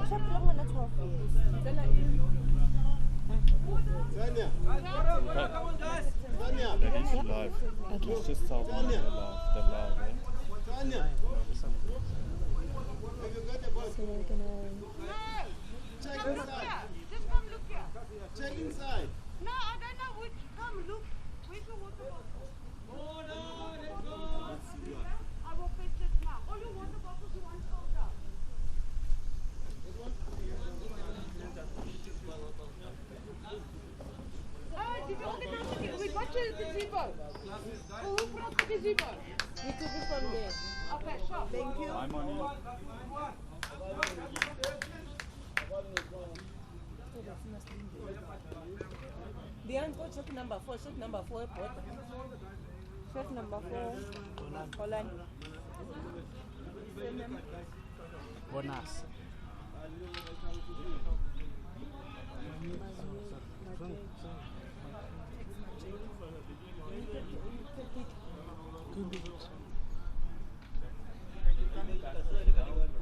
He's live. Okay. Let's just tell them they're live, eh? So we're gonna... Check inside. Just come look here. Check inside. No, I don't know which. Come look. Where's your water bottle? Oh no, let's go. I will fetch it now. All your water bottles you want sold out. Did you organize it? We got you the gazebo. Who brought the gazebo? We took it from there. Okay, sure. Thank you. I'm on it. The uncle check number 4, check number 4, check number 4, Holland. Bonus.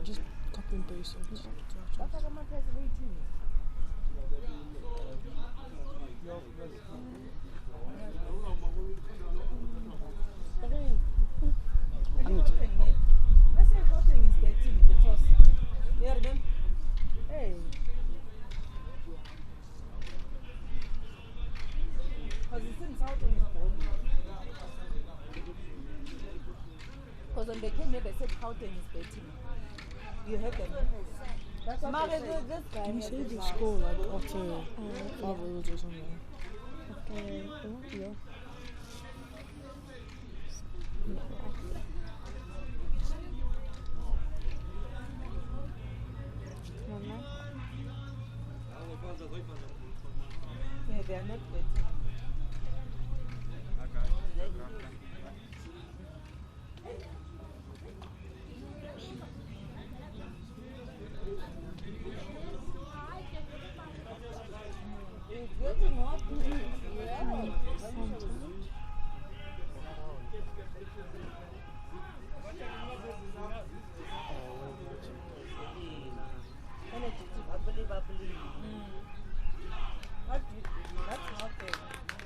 Just copy and paste it. Hey. Because when they came here, they said Gauteng is betting. You heard them? That's what they said. This guy Can you say the score like after 5 hours or something? Okay. Yeah. Yeah, they are not betting. It's getting hot. Yeah.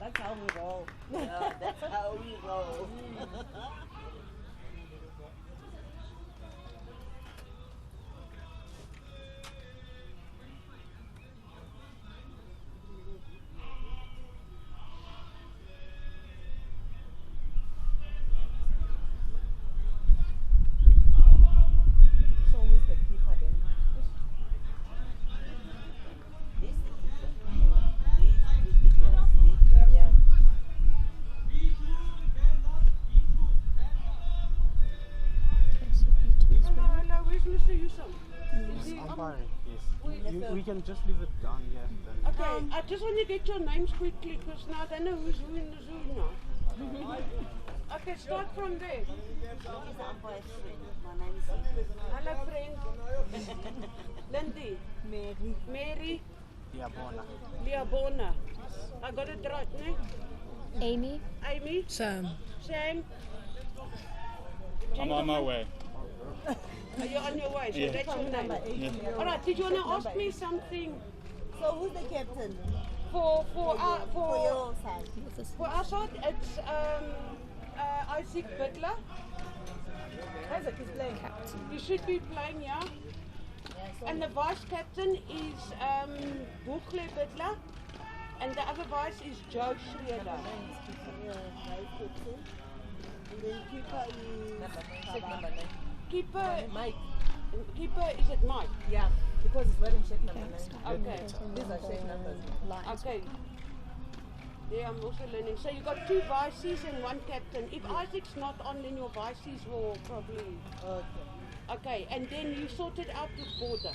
That's how we roll. Yeah, that's how we roll. So who's the keeper then? Yeah. Hello, where's Mr. Yusuf? Umpiring, yes. We can just leave it down here. Then. Okay, I just want to get your names quickly because now I don't know who's who in the zoo now. Okay, start from there. Hello, friend. Lindy. Mary. Liabona. I got it right, ne? Amy. Amy. Sam. Sam. I'm on my way. Are you on your way? So Yeah. that's your name. Yeah. Alright, did you want to ask me something? So who's the captain? For your side. our side, it's Isaac Butler. Isaac is playing captain. You should be playing, yeah. And the vice captain is Buchle Butler, and the other vice is Joe Schroeder. And then keeper is Keeper, Mike. keeper is it Mike? Yeah, because he's wearing shirt number 9. Okay. These are shirt numbers. Okay. Yeah, I'm also learning. So you got 2 vices and 1 captain. If Isaac's not on, then your vices will probably. Okay. Okay, and then you sorted out with border.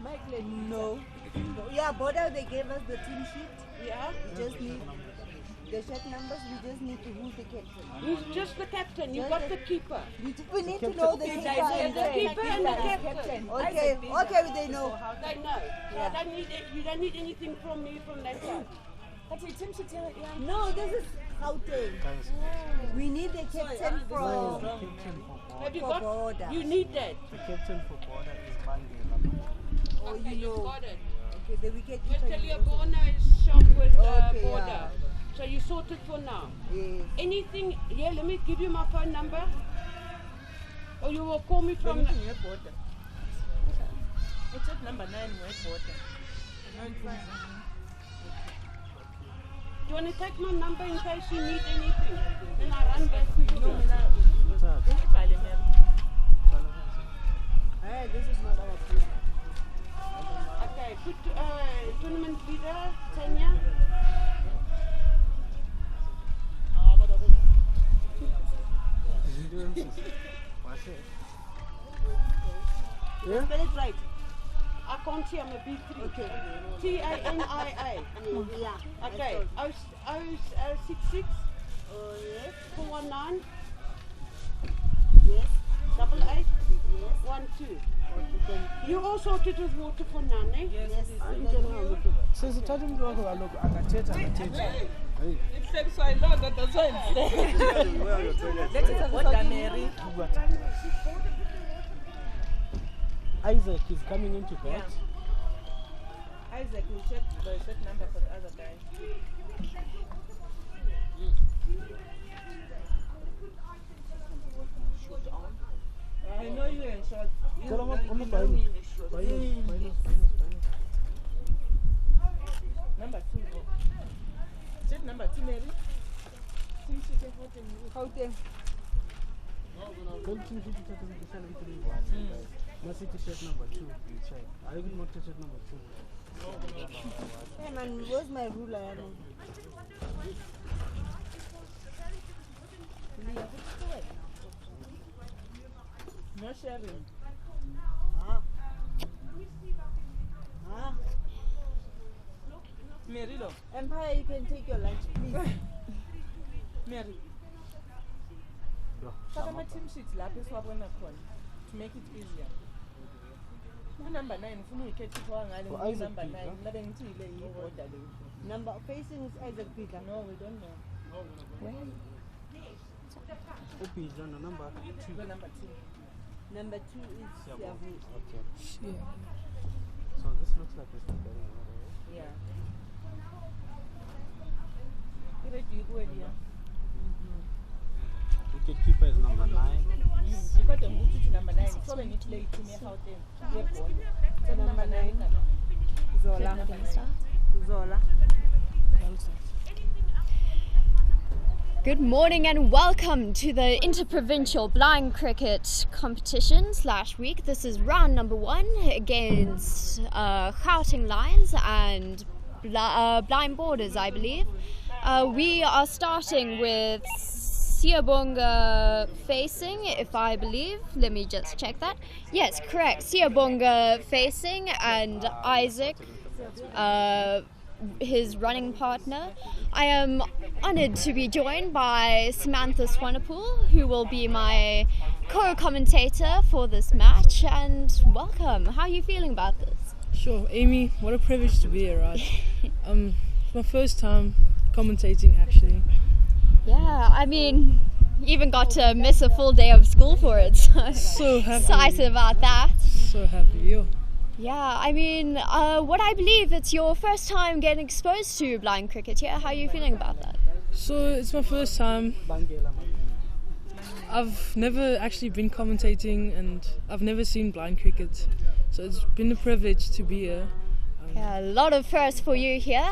Mike, no. Yeah, border, they gave us the team sheet. Yeah? We just need the shirt numbers, we just need to who's the captain. Who's just the captain? You got the keeper. We need to know the keeper and the keeper and the captain. Okay, okay, they know. They know. Yeah. You don't need anything from me from that side. No, this is Gauteng. We need the captain from Have you for got? border. You need that. The captain for border is Bandi. below. Got it. Okay, the wicket Your keeper. Teleabona is sharp with Okay, border. yeah. So you sorted for now. Yes. Anything, yeah, let me give you my phone number. Or you will call me from... Anything with border. It's at number 9 with border. Do you want to take my number in case you need anything? Then I run back quickly. No, hey, this is not our place. Okay, put tournament leader, Tanya. Yeah? Spell it right. I can't see, I'm a B3. Okay. Tania. Yeah. Okay, 66 Yes. 419 Yes. 88 Yes. 12. Okay, thank you. You all sorted with water for now, eh? Yes, thank you. Since the time we go, I look, I got it. Hey, It says I know that that's why it's there. where are your toilets? What the Mary? Isaac is coming into bed. Isaac will check the set number for the other guy. I know you in short. Tell him I'm You a know me in short. Number 2. Set number 2, Mary. Gauteng. Don't think you should take the salary to me. Must see t-shirt number 2. You check. I even want t-shirt number 2. Hey man, where's my ruler? No sharing. Mary, Empire, you can take your lunch, please. Mary. Faka ama-team sheets lapho esiwabona khona to make it easier. Number 9 ufuna uyikhethe kwa ngale number 9 labe ngithi ile yi-order le. Number facing is Isaac Peter. No, we don't know. Number 2. Go number 2. Number 2 is Siavu. Okay. So this looks like it's not very well. Yeah. Wicketkeeper is number 9. You got a move to number 9. So when you play to me how then. So number 9. Zola. Zola. Good morning and welcome to the Interprovincial Blind Cricket Competition / week. This is round number 1 against Gauteng Lions and Blind Borders, I believe. We are starting with Siyabonga facing, if I believe. Let me just check that. Yes, correct. Siyabonga facing and Isaac, his running partner. I am honoured to be joined by Samantha Swanepoel, who will be my co-commentator for this match. And welcome. How are you feeling about this? Sure, Amy, what a privilege to be here, right? It's my first time commentating, actually. Yeah, I mean, even got to miss a full day of school for it. So happy. Excited about that. So happy, yo. Yeah, I mean, what I believe it's your first time getting exposed to blind cricket. Yeah, how are you feeling about that? So it's my first time. I've never actually been commentating and I've never seen blind cricket. So it's been a privilege to be here. Yeah, a lot of firsts for you here.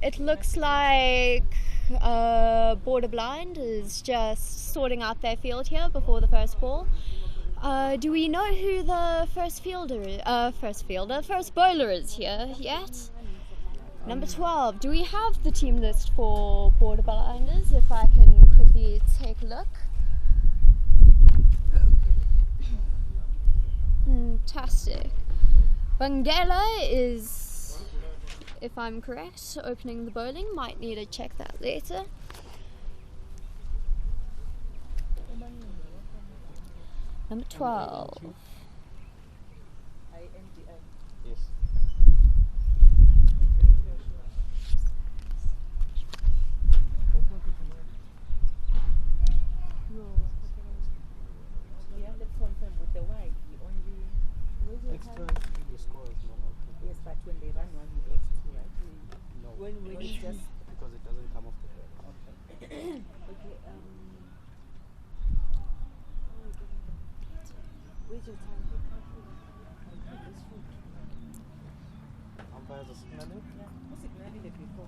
It looks like Border Blind is just sorting out their field here before the first ball. Do we know who the first bowler is here yet? Number 12. Do we have the team list for Border Blinders? If I can quickly take a look. Fantastic. Bangela is, if I'm correct, opening the bowling. Might need to check that later. Number 12. Yes. Yeah, let's confirm with the wife. Only, where's Extra the score is normal. Yes, but when they run one, you X2, right? No. When it's just Because it doesn't come off the bed. okay. Where's your time? Umpires are signaling. What's it really before?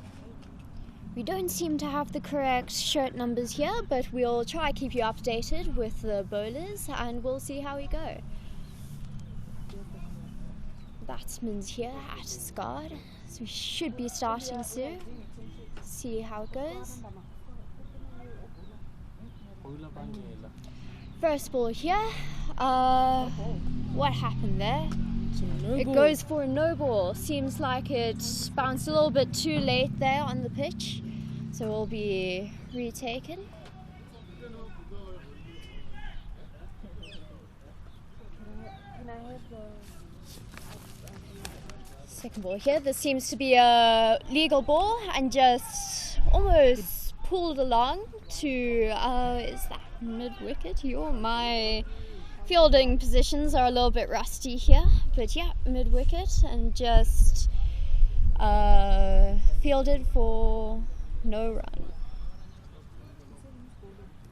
We don't seem to have the correct shirt numbers here, but we'll try keep you updated with the bowlers and we'll see how we go. Batsman's here at his guard, so we should be starting soon. See how it goes. First ball here. What happened there? It goes for a no ball. Seems like it bounced a little bit too late there on the pitch, so it will be retaken. Second ball here. This seems to be a legal ball and just almost pulled along to, is that mid-wicket? My fielding positions are a little bit rusty here, but yeah, mid-wicket and just fielded for no run.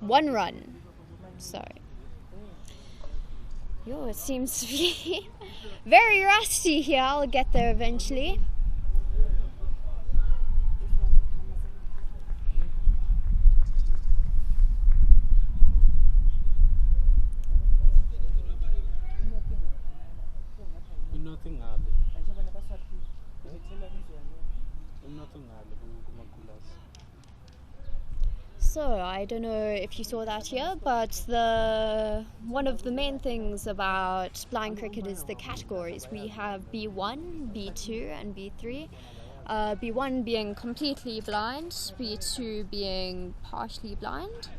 1 run, sorry. Yo, it seems to be very rusty here. I'll get there eventually. So, I don't know if you saw that here, but one of the main things about blind cricket is the categories. We have B1, B2 and B3. B1 being completely blind, B2 being partially blind,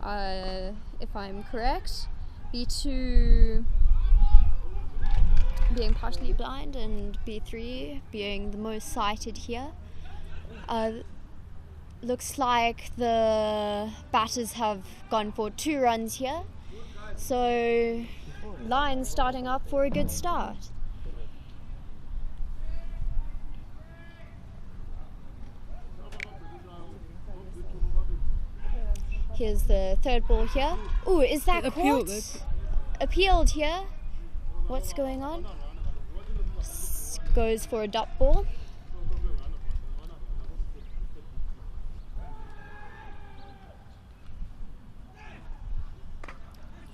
if I'm correct. B2 being partially blind and B3 being the most sighted here. Looks like the batters have gone for 2 runs here, so Lions starting up for a good start. Here's the third ball here. Ooh, is that caught? Appealed here. What's going on? Goes for a dot ball.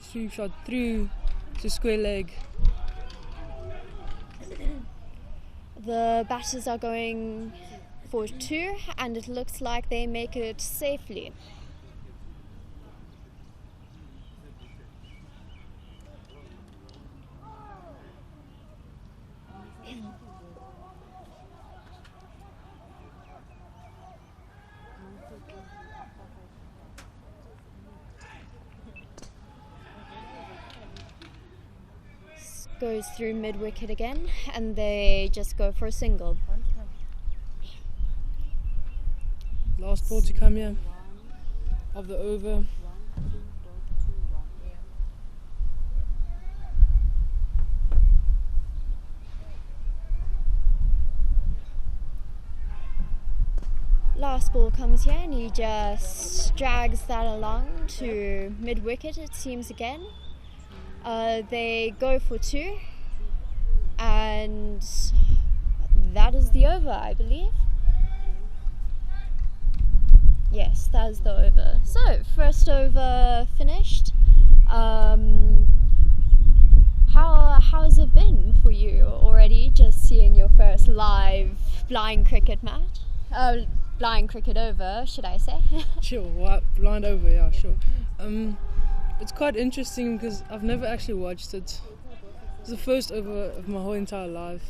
Sweep shot through to square leg. The batters are going for 2 and it looks like they make it safely. Goes through mid-wicket again and they just go for a single. Last ball to come here of the over. Last ball comes here and he just drags that along to mid-wicket, it seems again. They go for 2 and that is the over, I believe. Yes, that is the over. So, first over finished. How's it been for you already, just seeing your first live blind cricket match? Blind cricket over, should I say? Sure, blind over, yeah, sure. It's quite interesting because I've never actually watched it. It's the first over of my whole entire life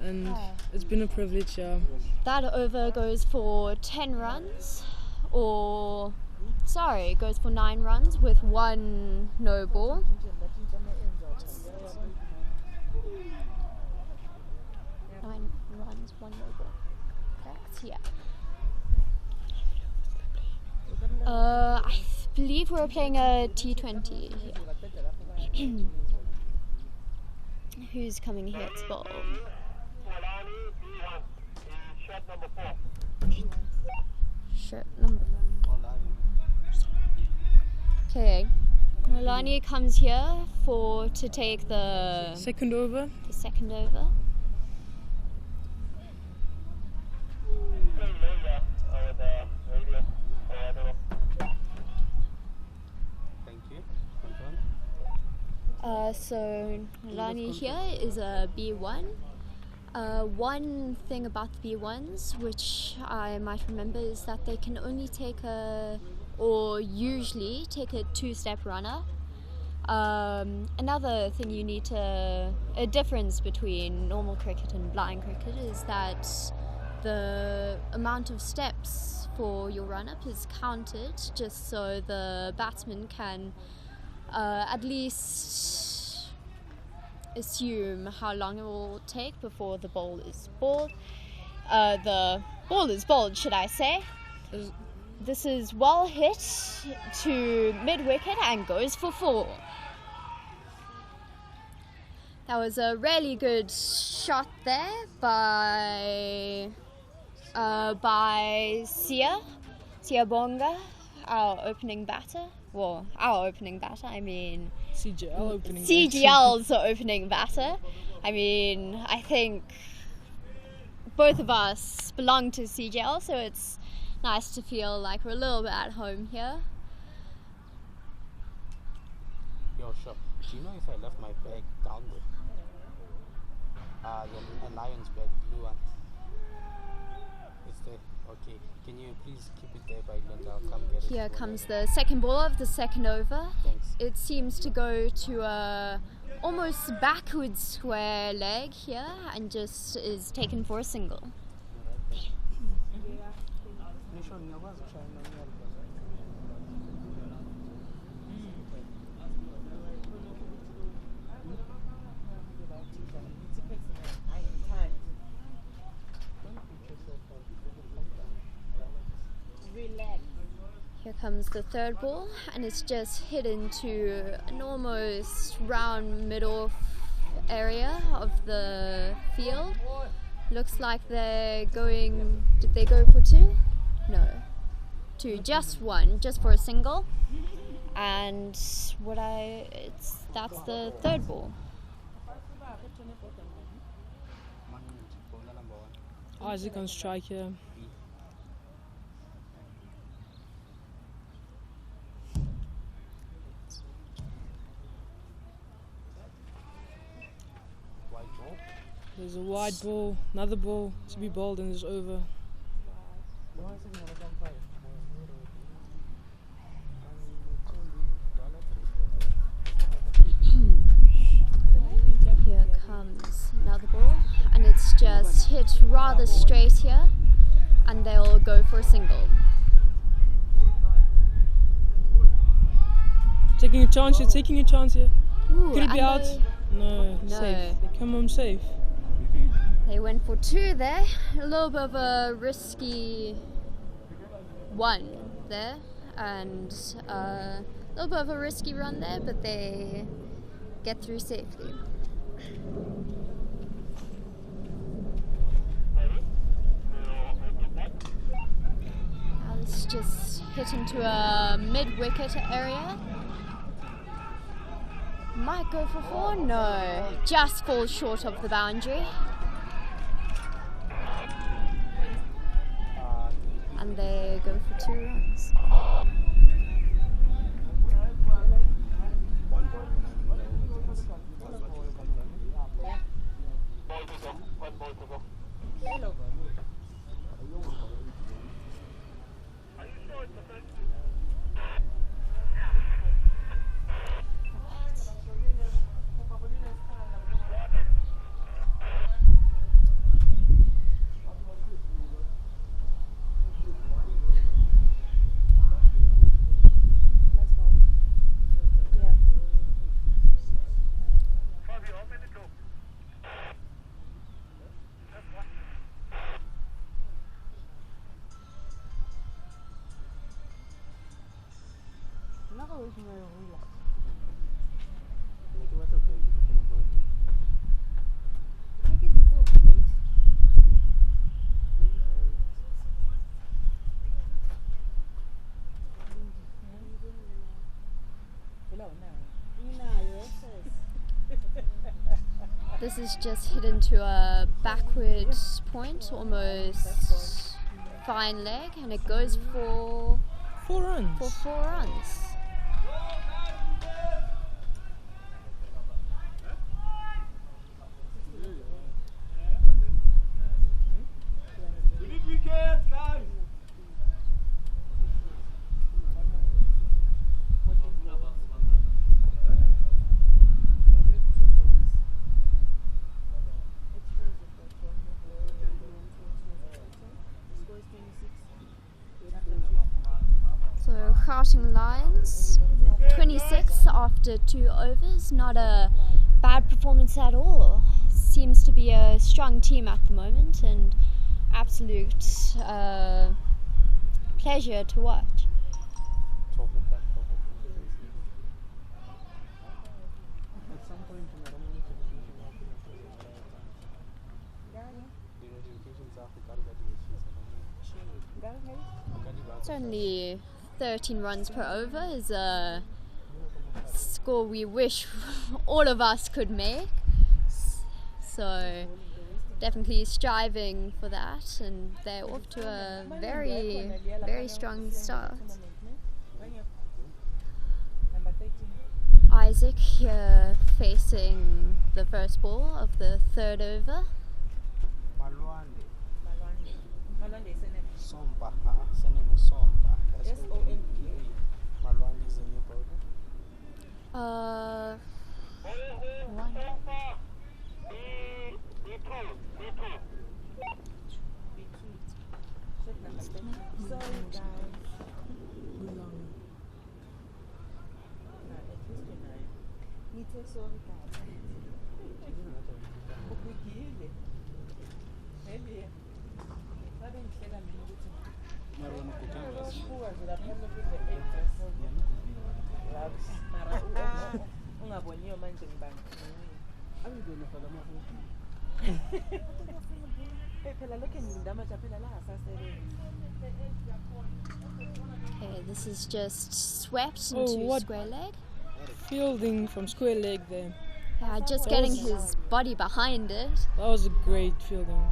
and it's been a privilege, yeah. That over goes for 10 runs, or sorry, it goes for 9 runs with 1 no ball. 9 runs, 1 no ball. Correct? Yeah. I believe we're playing a T20 here. who's coming here to bowl? Shot number 4. Okay. Milani comes here to take the Second over. second over. Thank you. Confirm. So Milani here is a B1. One thing about the B1s which I might remember is that they can only usually take a 2-step runner. Another thing a difference between normal cricket and blind cricket is that the amount of steps for your run-up is counted just so the batsman can at least assume how long it will take before the ball is bowled. The ball is bowled, should I say. This is well hit to mid-wicket and goes for 4. That was a really good shot there by Sia Bonga, our opening batter. Well, our opening batter, I mean CGL opening. CGL's opening batter. I mean, I think both of us belong to CGL, so it's nice to feel like we're a little bit at home here. Yo, shop. Do you know if I left my bag down there? The lion's bag, blue one. It's there. Okay. Can you please keep it there by then? I'll come get it. Here comes the second ball of the second over. Thanks. It seems to go to a almost backwards square leg here and just is taken for a single. Here comes the third ball, and it's just hit into an almost round middle area of the field. Looks like they're going. Did they go for 2? No. 2, just 1, just for a single. And that's the third ball. Isaac on strike here. There's a wide ball, another ball to be bowled, and it's over. Here comes another ball, and it's just hit rather straight here, and they'll go for a single. Taking a chance here, Ooh, Could it be and out? No, No. safe. They come home safe. They went for 2 there. A little bit of a risky 1 there, and a little bit of a risky run there, but they get through safely. Now this just hit into a mid-wicket area. Might go for 4, no, just falls short of the boundary. And they go for 2 runs. This is just hit into a backward point, almost fine leg, and it goes for 4 runs. for 4 runs. So Gauteng Lions, 26 after 2 overs, not a bad performance at all. Seems to be a strong team at the moment and absolute pleasure to watch. At some point, It's only 13 runs per over, is a score we wish all of us could make. So definitely striving for that, and they're off to a very, very strong start. Isaac here facing the first ball of the 3rd over. Sompa, Senemo Sompa. Malwandi is a new powder. One. Okay, this is just swept into what? square leg. Fielding from square leg there. Yeah, just getting his body behind it. That was a great fielding.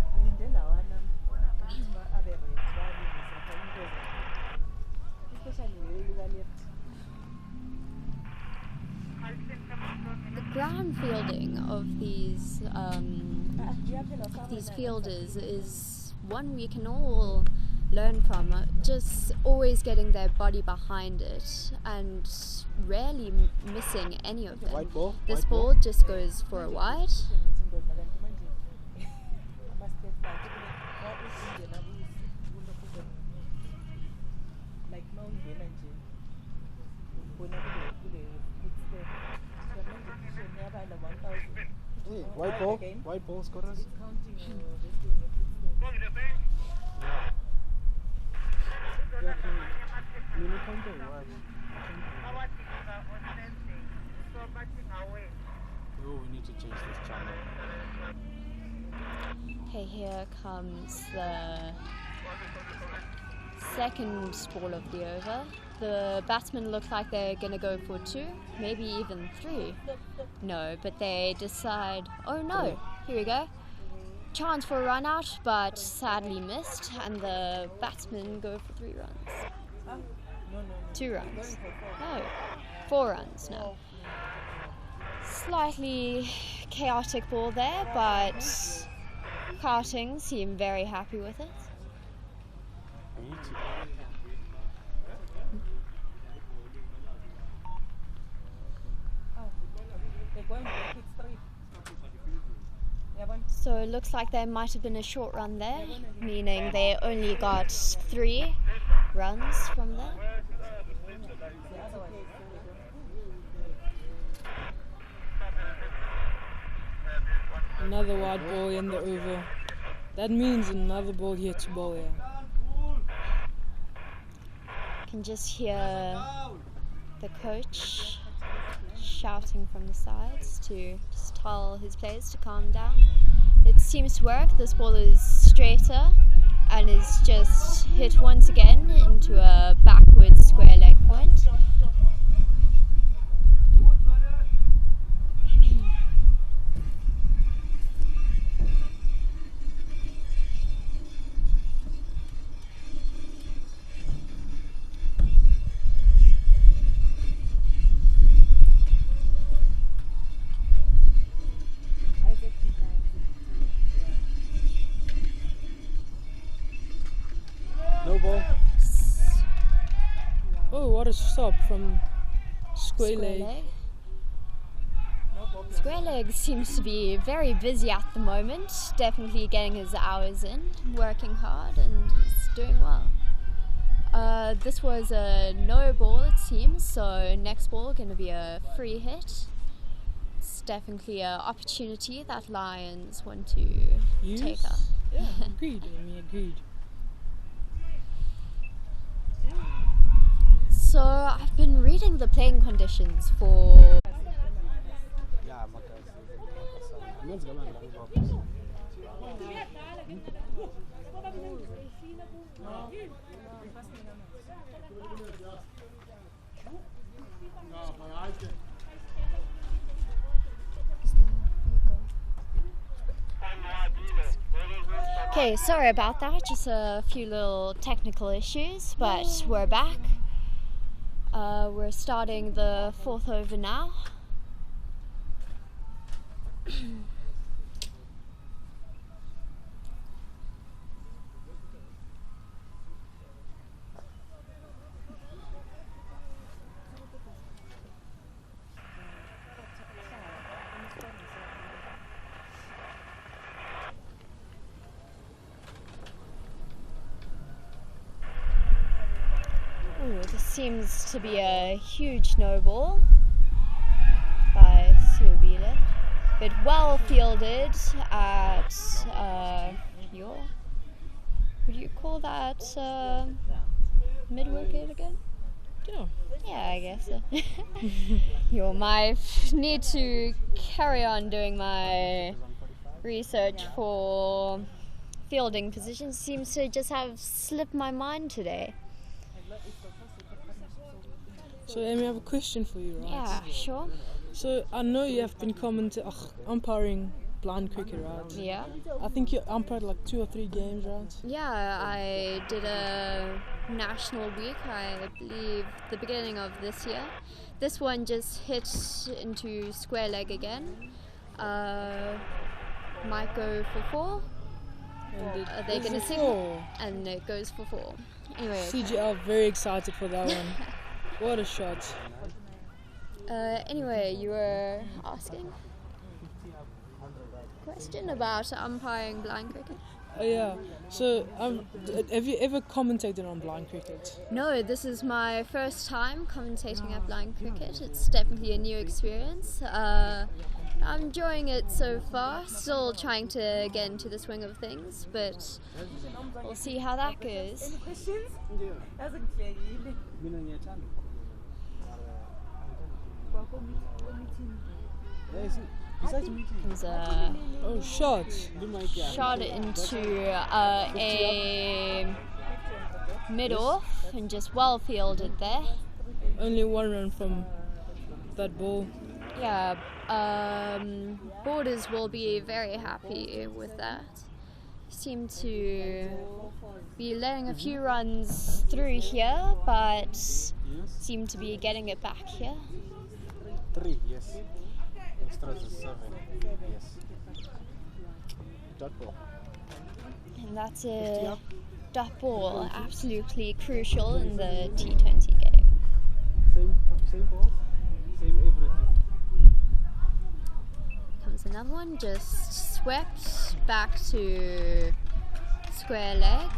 The ground fielding of these fielders is one we can all learn from. Just always getting their body behind it and rarely missing any of them. White ball. This white ball just goes for a wide. Hey, white ball. White ball scorers. Oh, we need to change this channel. Okay, here comes the second ball of the over. The batsmen look like they're going to go for 2, maybe even 3. No, but they decide, oh no, here we go. Chance for a run out, but sadly missed, and the batsmen go for 3 runs. 2 runs. No, 4 runs now. Slightly chaotic ball there, but Gauteng seem very happy with it. So it looks like there might have been a short run there, meaning they only got 3 runs from there. Another wide ball in the over. That means another ball here to bowl here. You can just hear the coach shouting from the sides to just tell his players to calm down. It seems to work. This ball is straighter and is just hit once again into a backward square leg point. a stop from square leg. Square leg seems to be very busy at the moment, definitely getting his hours in, working hard, and he's doing well. This was a no ball, it seems, so next ball going to be a free hit. It's definitely an opportunity that Lions want to take up. Yeah, agreed, Amy, agreed. So I've been reading the playing conditions for Okay, sorry about that, just a few little technical issues, but we're back. We're starting the fourth over now. Ooh, this seems to be a huge no ball by Silvile, but well fielded at would you call that mid-wicket again? Yeah, I guess so. I need to carry on doing my research for fielding positions. Seems to just have slipped my mind today. So Amy, I have a question for you, right? Yeah, sure. So I know you have been umpiring blind cricket, right? Yeah. I think you umpired like 2 or 3 games, right? Yeah, I did a national week, I believe, the beginning of this year. This one just hit into square leg again. Might go for 4. They're going to signal, and it goes for 4. Anyway. CGL, very excited for that one. What a shot. Anyway, you were asking a question about umpiring blind cricket? Yeah. So, have you ever commentated on blind cricket? No, this is my first time commentating at blind cricket. It's definitely a new experience. I'm enjoying it so far, still trying to get into the swing of things, but we'll see how that goes. Any questions? Comes a shot into a mid-off and just well fielded there. Only 1 run from that ball. Yeah, Borders will be very happy with that. Seem to be letting a few runs through here, but seem to be getting it back here. 3, yes. Extras is 7, yes. Dot ball. And that's a dot ball, absolutely crucial in the T20 game. Same ball, same everything. Comes another one, just swept back to square leg.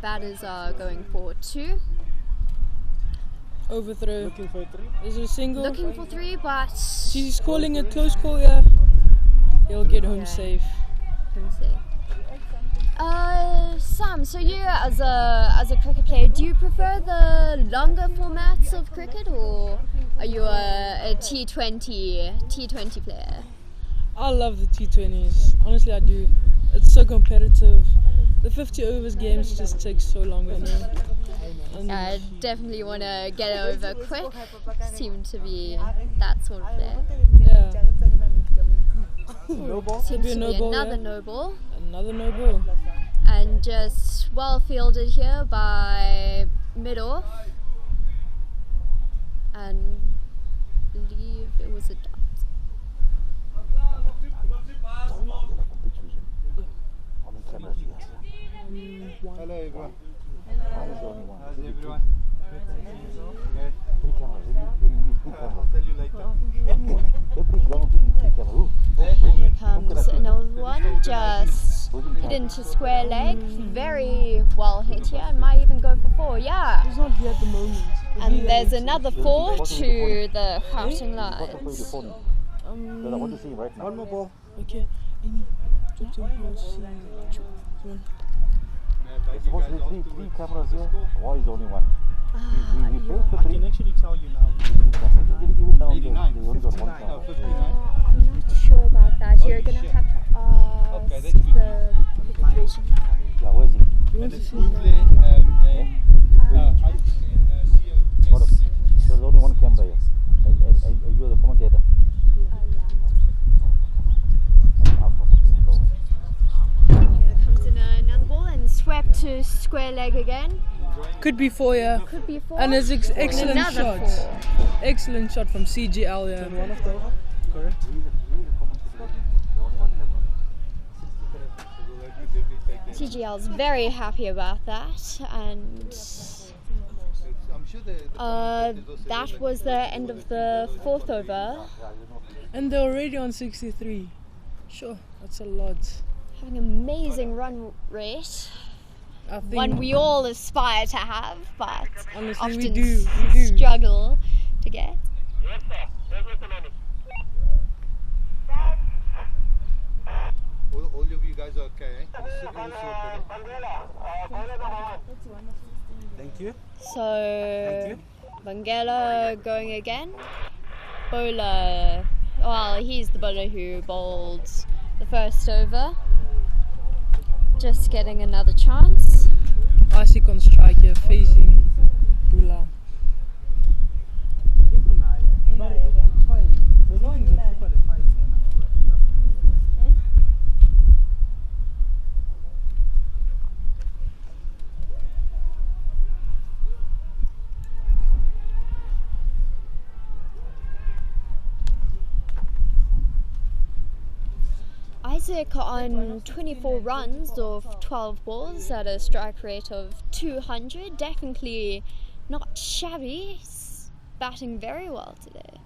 Batters are going for 2. Overthrow. Looking for 3. Is it a single? Looking for 3, but She's calling a close call, yeah. He'll get home safe. Home safe. Sam, so you as a cricket player, do you prefer the longer formats of cricket, or are you a T20 player? I love the T20s. Honestly, I do. It's so competitive. The 50 overs games just take so long. I definitely want to get it over quick. Seem to be that sort of player. Yeah. No ball? Seems to be no ball, another yeah. no ball. Another no ball. And just well fielded here by mid-off. And I believe it was a dot. Hello everyone. How's everyone? Three cameras. I'll tell you later. Every ground we need 3 cameras. Here comes another one, just hit into square leg, very well hit here, and might even go for 4, yeah. It's not here at the moment. And there's another 4 to the Gauteng What's the Lions. your phone? Because I want to see him right now. One more ball. Okay. It's supposed to be three cameras here. Why is only one? We paid for I 3. can actually tell you now. Even now, they only got 1 camera. I'm not sure about that. You're gonna have to ask the vision. Yeah, where is he? And it's Woodley Hold up. There's only 1 camera here. Are you the commentator? Here comes in another ball and swept to square leg again. Could be 4, yeah. Could be 4. And it's And excellent another shot. 4. Excellent shot from CGL, yeah. One of those. Correct. CGL's very happy about that, and that was the end of the 4th over. And they're already on 63. Sure, that's a lot. Having an amazing run rate, I think one we all aspire to have, but honestly, often we do. struggle to get. All of you guys are okay, eh? Thank you. So, Bangela going again. Bowler, well, he's the bowler who bowled the first over. Just getting another chance. Isaac on strike here, facing Bula. But it's fine. There's nothing to keep on the fine. Isaac on 24 runs of 12 balls at a strike rate of 200. Definitely not shabby. He's batting very well today.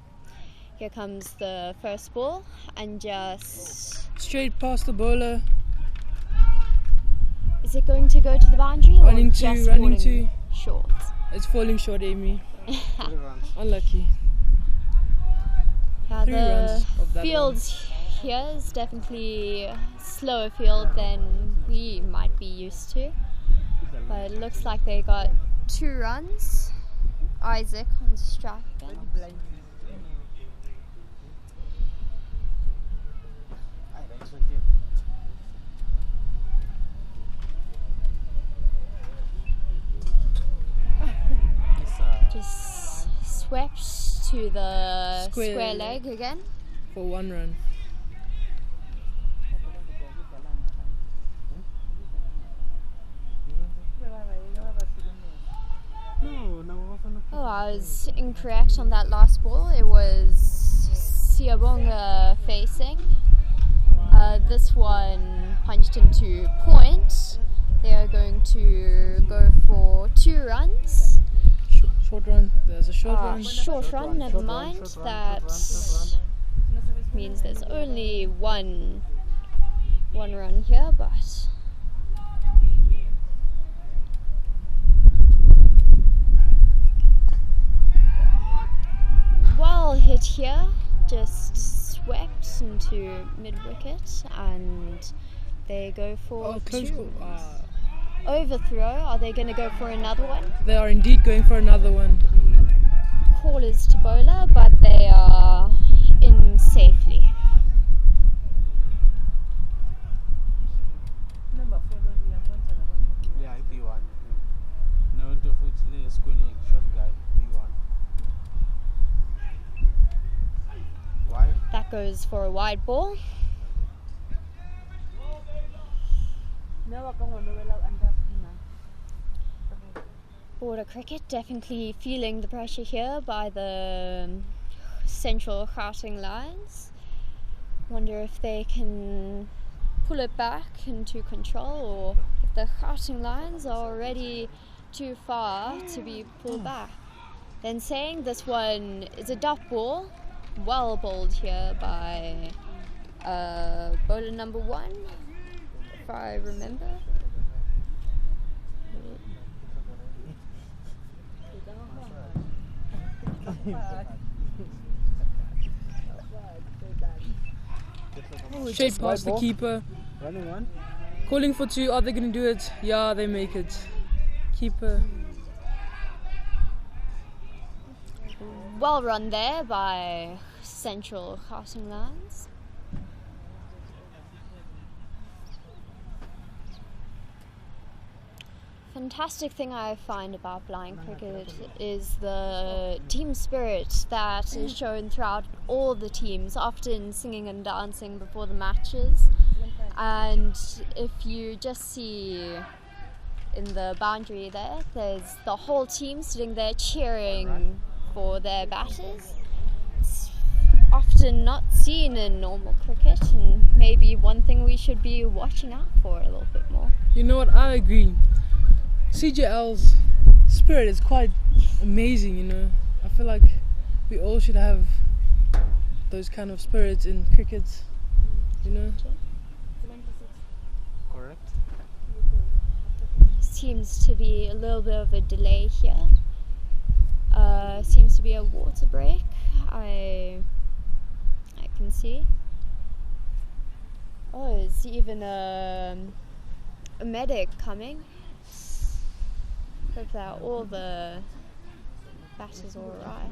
Here comes the first ball and just... Straight past the bowler. Is it going to go to the boundary Running or two, just running falling two. short? It's falling short, Amy. Unlucky. Yeah, 3 the runs of that field here is definitely a slower field than we might be used to. But it looks like they got 2 runs. Isaac on strike again. Just swept to the square leg again. For 1 run. Oh, I was incorrect on that last ball. It was Siabonga facing. This one punched into point. They are going to go for 2 runs. Short run. There's a short run. Short run, never mind. That means there's only one run here, but well hit here, just swept into mid-wicket, and they go for 2. Overthrow. Are they going to go for another one? They are indeed going for another one. Callers to bowler, but they are in safely. Yeah, B1. No, to foot less short guy, B1. Why? That goes for a wide ball. Border cricket definitely feeling the pressure here by the central Gauteng Lions. Wonder if they can pull it back into control, or if the Gauteng Lions are ready too far to be pulled back. Then saying this one is a dot ball, well bowled here by bowler number 1, if I remember. Straight past the keeper. Running one. Calling for 2. Are they going to do it? Yeah, they make it. Keeper. Well run there by Central Gauteng Lions. Fantastic thing I find about blind cricket is the team spirit that is shown throughout all the teams, often singing and dancing before the matches. And if you just see in the boundary there, there's the whole team sitting there cheering for their batters. It's often not seen in normal cricket, and maybe one thing we should be watching out for a little bit more. You know what? I agree. CJL's spirit is quite amazing, you know. I feel like we all should have those kind of spirits in cricket, you know. Correct. Seems to be a little bit of a delay here. Seems to be a water break. I can see. Oh, it's even a medic coming. Hope that all the batters are alright.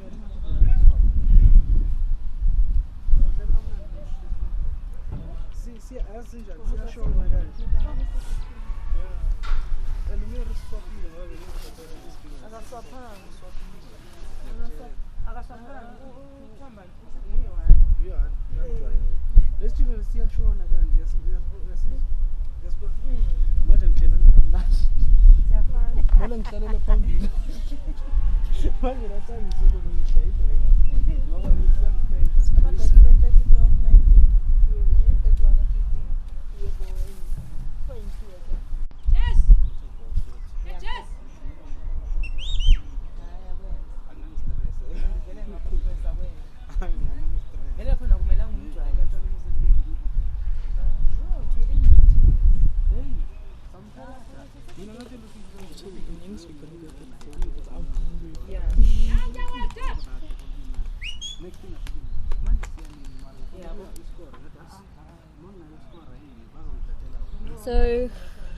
So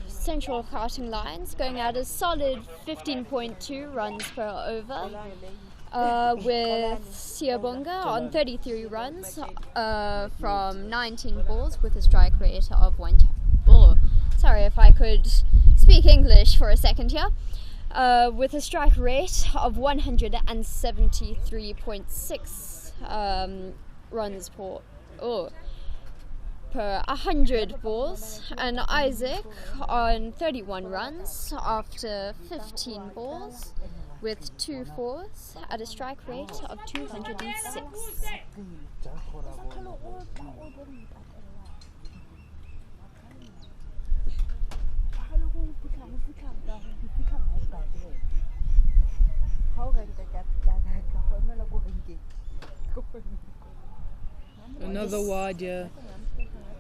Central Gauteng Lions going at a solid 15.2 runs per over, with Siyabonga on 33 runs from 19 balls with a strike rate of 1. Sorry if I could speak English for a second here. With a strike rate of 173.6 runs per 100 balls, and Isaac on 31 runs after 15 balls with 2 fours at a strike rate of 206. Another wide, yeah.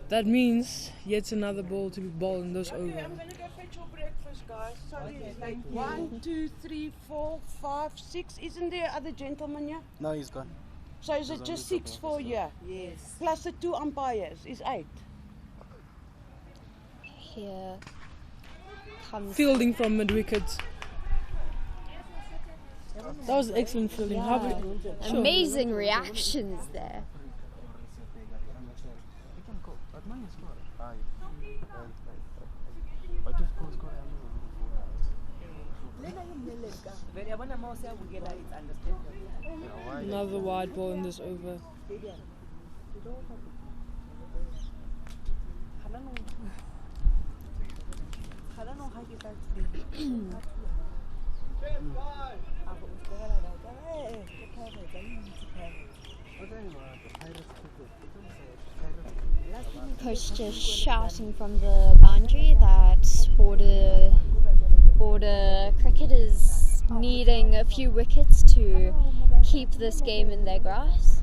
That means yet another ball to be bowled in those over. 1, 2, 3, 4, 5, 6. Isn't there other gentleman here? No, he's gone. So is it just 6 for here? Yes. Plus the 2 umpires is 8. Here comes Fielding from mid-wicket. That was excellent fielding. Sure. amazing reactions there. Another wide ball in this over. Coach just shouting from the boundary that order Border Cricket is needing a few wickets to keep this game in their grasp.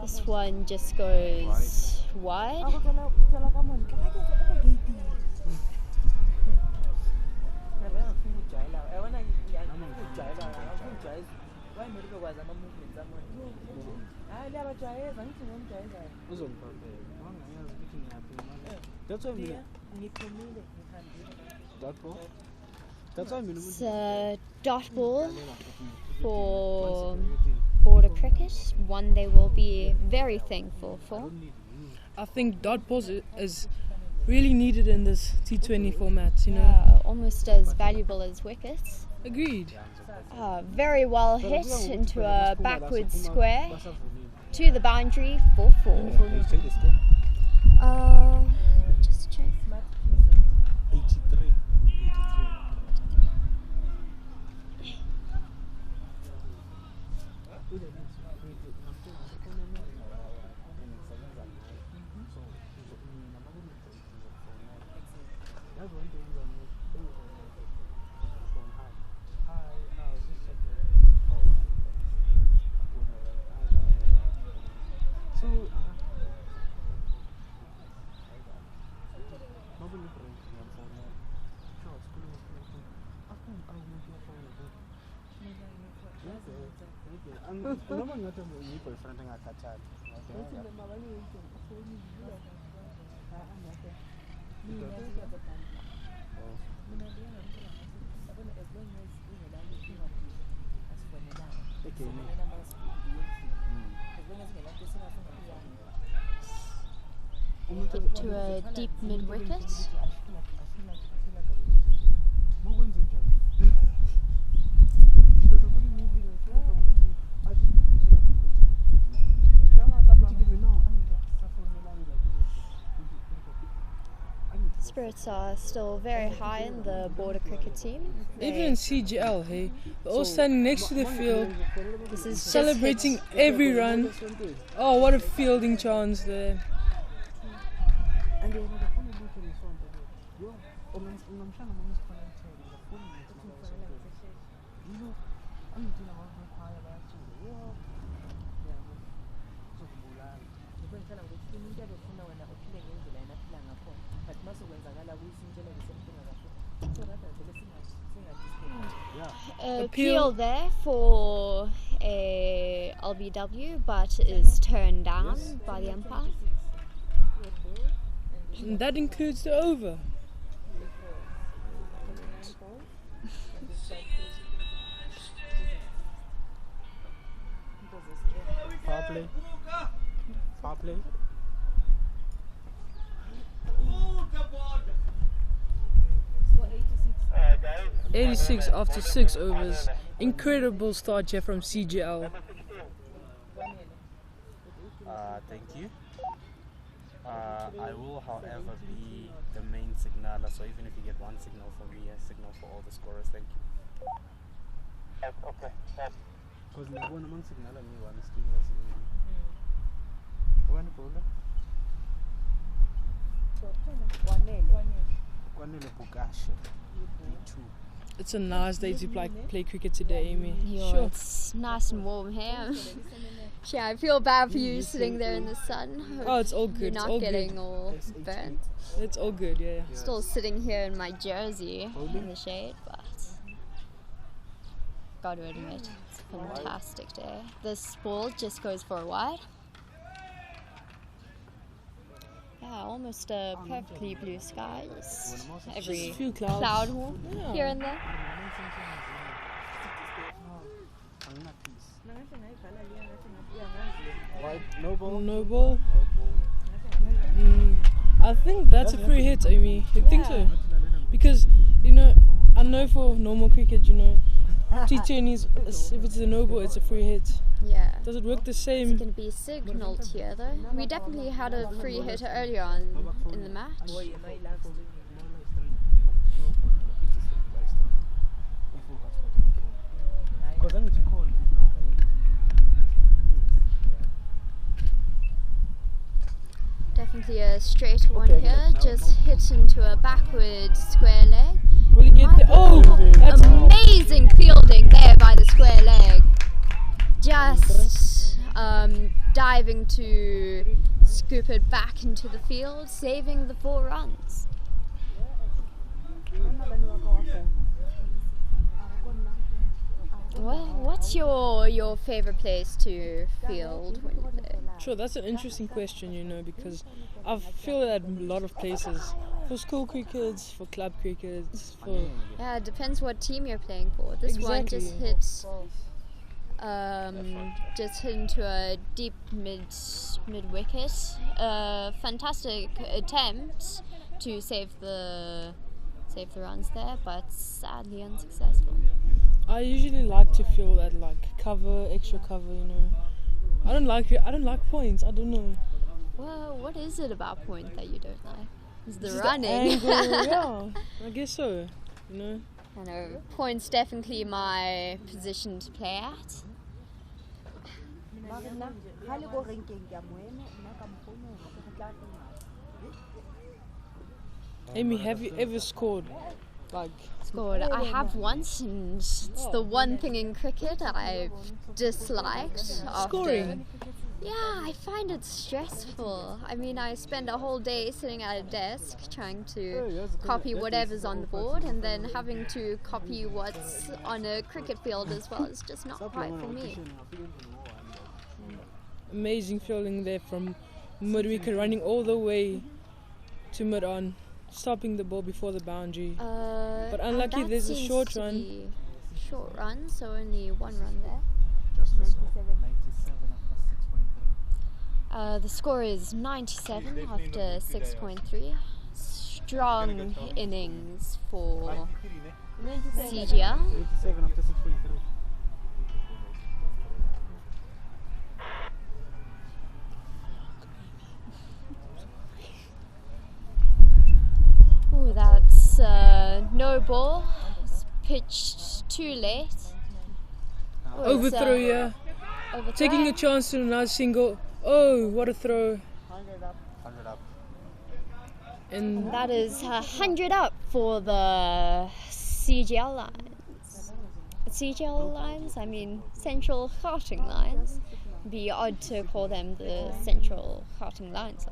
This one just goes wide. That's why It's a dot ball for Border Cricket, one they will be very thankful for. I think dot balls is really needed in this T20 format, you know. Yeah, almost as valuable as wickets. Agreed. Very well hit into a backwards square to the boundary for 4. Just check. 83. To a deep mid wicket. Spirits are still very high in the Border Cricket team. Even in CGL, hey, we're all standing next to the field, This is celebrating every run. Oh, what a fielding chance there. Appeal there for a LBW, but is turned down by the umpire. And that includes the over. Power play. Power play. 86 after 6 overs. Incredible start here from CGL. Thank you. I will, however, be the main signaler, so even if you get one signal for me, a signal for all the scorers. Thank you. Okay. Because we won among signal and we won signal. One bowler. It's a nice day to play cricket today, Amy. Yo, Sure. it's nice and warm here. Yeah, I feel bad for you sitting there in the sun. Oh, it's all good. You're It's not all getting good. all burnt. It's all good, yeah. Still sitting here in my jersey in the shade, but gotta admit, it's a fantastic day. This ball just goes for a wide. Yeah, almost a perfectly blue skies. Every Just a few clouds. cloud hole Yeah. here and there. No ball. No ball. I think that's a free hit, Amy. I think so. Because, you know, I know for normal cricket, you know, T20s, if it's a no ball, it's a free hit. Yeah. Does it work the It's same? going to be signalled here though. We definitely had a free hitter earlier on in the match. Definitely a straight one here, just hit into a backward square leg. Will he get there? Oh, that's amazing fielding there by the square leg. Just diving to scoop it back into the field, saving the 4 runs. Well, what's your favorite place to field when you play? sure. That's an interesting question, you know, because I've fielded at a lot of places. For school crickets, for club crickets, for... Yeah, it depends what team you're playing for. This one just hit into a deep mid wicket. Fantastic attempt to save the runs there, but sadly unsuccessful. I usually like to field at like cover, extra cover, you know. I don't like points. I don't know. Well, what is it about point that you don't like? It's the Just running. The angle, yeah. I guess so. You know. I know point's definitely my position to play at. Amy, have you ever scored? Like Scored. I have once, and it's the one thing in cricket I've disliked. scoring. Yeah, I find it stressful. I mean, I spend a whole day sitting at a desk trying to copy whatever's on the board, and then having to copy what's on a cricket field as well is just not quite for me. Amazing fielding there from mid-wicket, running all the way to mid-on, stopping the ball before the boundary. But unlucky, and that there's a seems short to run. be short run, so only 1 run there. Just the score. 97 after 6.3. The score is 97 after 6.3. Strong innings for CGL. 87 after 6.3. Ooh, that's no ball. It's pitched too late. Ooh, Overthrow, yeah. Overthrow. Taking a chance to another single. Oh, what a throw. 100 up. And That is 100 up for the CGL lines. CGL lines? I mean, Central Gauteng lines. Be odd to call them the Central Gauteng lines.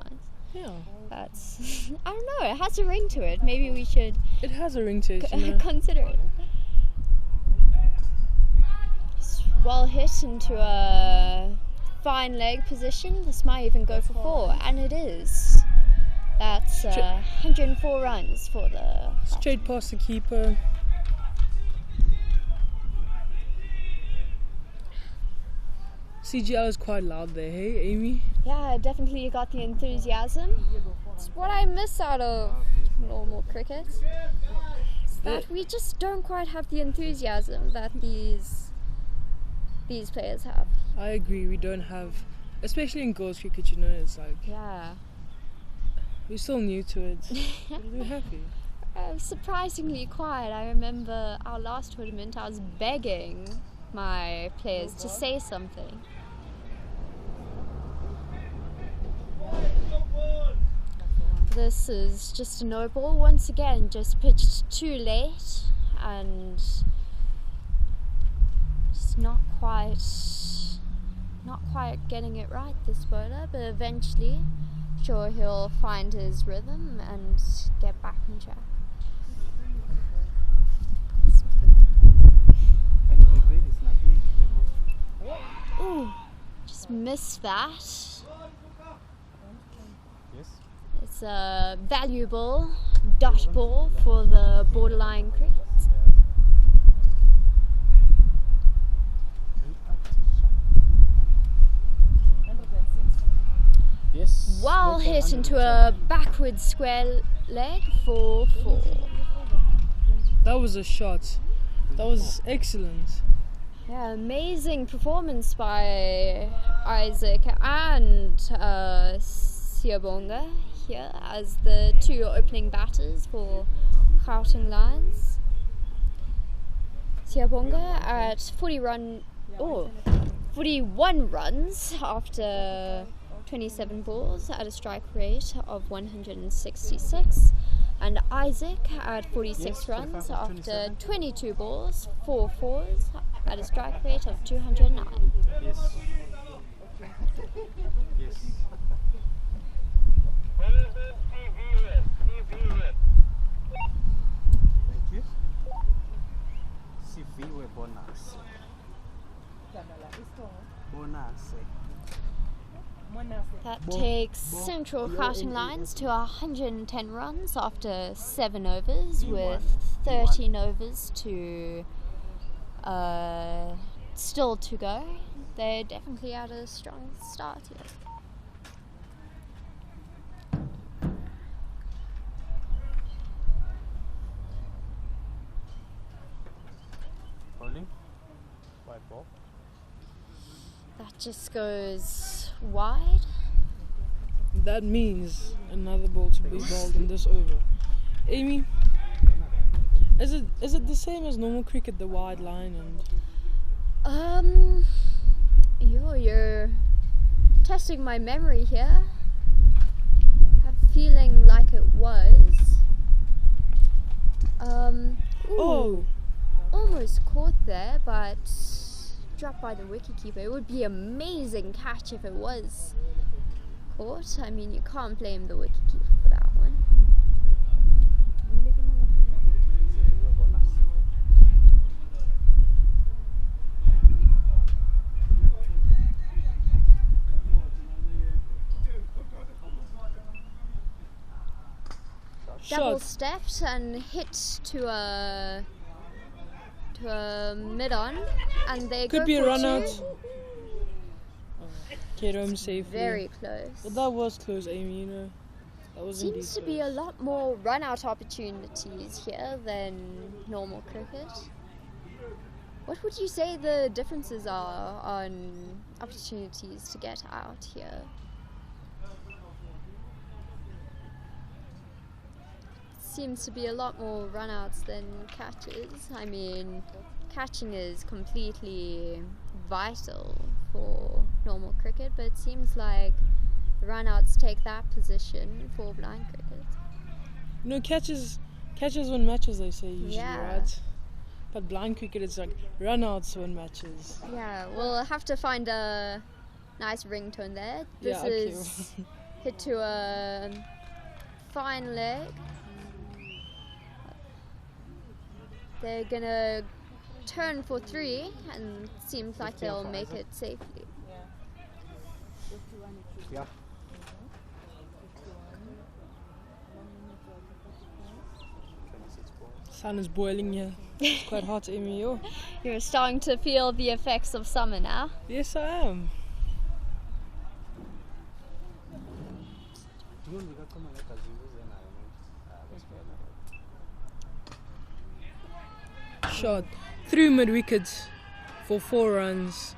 yeah, That's, I don't know, it has a ring to it. Maybe we should it has a ring to it, you know. consider it. It's well hit into a fine leg position. This might even go for 4, and it is. That's 104 runs for the... Straight past the keeper. CGL is quite loud there, hey, Amy? Yeah, definitely got the enthusiasm. It's what I miss out of normal cricket. It's that we just don't quite have the enthusiasm that these players have. I agree, we don't have, especially in girls cricket, you know, it's like, Yeah. we're still new to it. But we're happy. Surprisingly quiet. I remember our last tournament, I was begging my players to say something. This is just a no ball once again, just pitched too late and just not quite getting it right, this bowler, but eventually sure he'll find his rhythm and get back on track. Ooh, just missed that. Yes. It's a valuable dot ball for the borderline cricket. Yes. Well hit into a backward square leg for 4. That was a shot. That was excellent. Yeah, amazing performance by Isaac and Siyabonga here as the 2 opening batters for Gauteng Lions. Siyabonga at 41 runs after 27 balls at a strike rate of 166, And Isaac at 46 Yes, runs 45 of after 27. 22 balls, 4 fours at a strike rate of 209. Yes. Yes. Thank you. Siviwe bonus. Bonus. That takes Central Karting Lines to 110 runs after 7 overs, with 13 overs to still to go. They're definitely at a strong start here. Rolling. White ball. That just goes wide. That means another ball to be bowled in this over. Amy, is it the same as normal cricket, the wide line? And You're testing my memory here. I have a feeling like it was. oh, Almost caught there, but dropped by the wicketkeeper. It would be an amazing catch if it was caught. I mean, you can't blame the wicketkeeper for that one. Siviwe bonus. Double shot. stepped and hit to a mid-on, and they Could go be a for run two. out. Get home safely. Very close. But that was close, Amy. You know, that was indeed Seems to close. be a lot more run-out opportunities here than normal cricket. What would you say the differences are on opportunities to get out here? Seems to be a lot more run-outs than catches. I mean, catching is completely vital for normal cricket, but it seems like the run-outs take that position for blind cricket. You know, catches win matches, they say usually, Yeah. right? But blind cricket, it's like run-outs win matches. Yeah, we'll have to find a nice ringtone there. This Yeah, okay. is hit to a fine leg. They're gonna turn for 3, and seems like they'll make it safely. Yeah. Sun is boiling here. It's quite hot, Amy. Oh. You're starting to feel the effects of summer now. Yes, I am. Shot through mid wickets for 4 runs.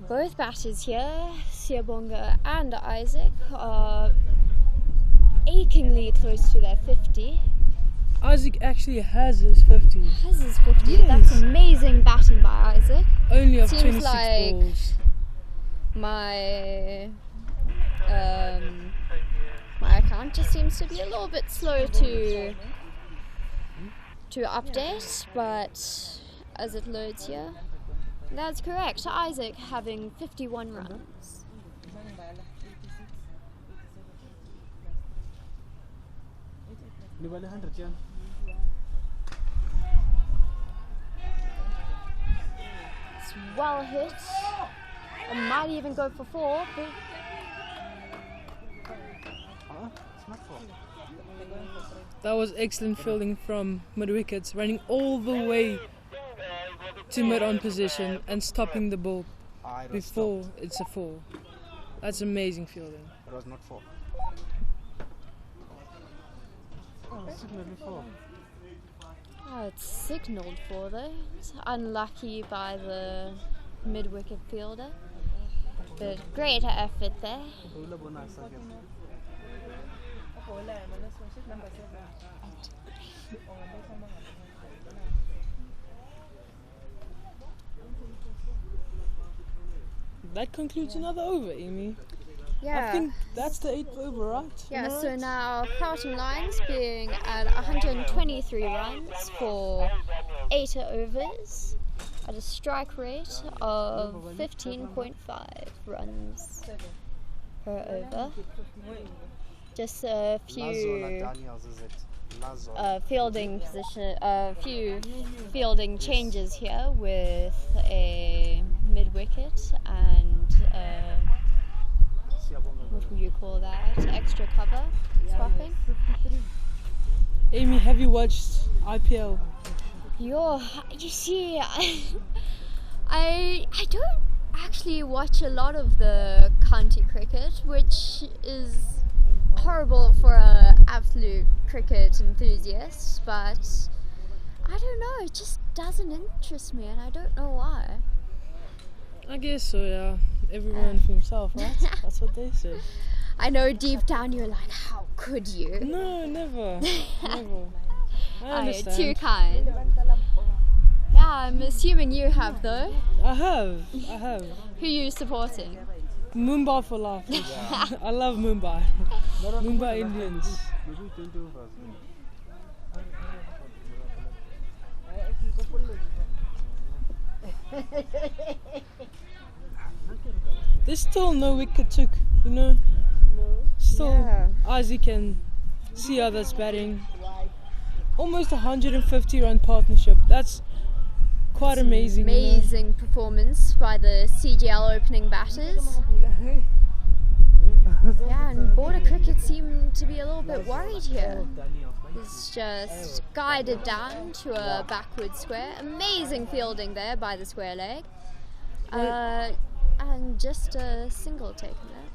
Both batters here, Siyabonga and Isaac, are achingly close to their 50. Isaac actually has his 50. Has his 50. Yes. That's amazing batting by Isaac. Only of Seems 26 like balls. My my account just seems to be a little bit slow to update, but as it loads here, that's correct. Isaac having 51 runs. It's well hit. It might even go for 4, but That was excellent fielding from mid wickets, running all the way to mid on position and stopping the ball before it's a 4. That's amazing fielding. It was not 4. Oh, signally 4. oh, it's signalled for though. It's unlucky by the mid-wicket fielder, but great effort there. Number 7. That concludes another over, Amy. Yeah. I think that's the 8th over, right? Yeah, Am I so right? now Carlton Lions being at 123 runs for 8 overs at a strike rate of 15.5 runs per over. Just a Lazola few Daniels, is it? Lazola. few fielding changes here with a mid wicket and what would you call that? Extra cover swapping. Amy, have you watched IPL? You see, I don't actually watch a lot of the county cricket, which is horrible for a absolute cricket enthusiast, but I don't know, it just doesn't interest me and I don't know why. I guess so, yeah. Everyone for himself, right? That's what they say. I know deep down you're like, how could you? No, never. Never. I Oh, you're understand. too kind. Yeah, I'm assuming you have though. I have. Who are you supporting? Mumbai for life. I love Mumbai. Mumbai Indians. There's still no wicket took, you know. Still, Yeah. Isaac can see how that's batting. Almost 150 run partnership. That's quite amazing. you know. Amazing performance by the CGL opening batters. Yeah, and border cricket seemed to be a little bit worried here. It's just guided down to a backward square. Amazing fielding there by the square leg. And just a single taken there.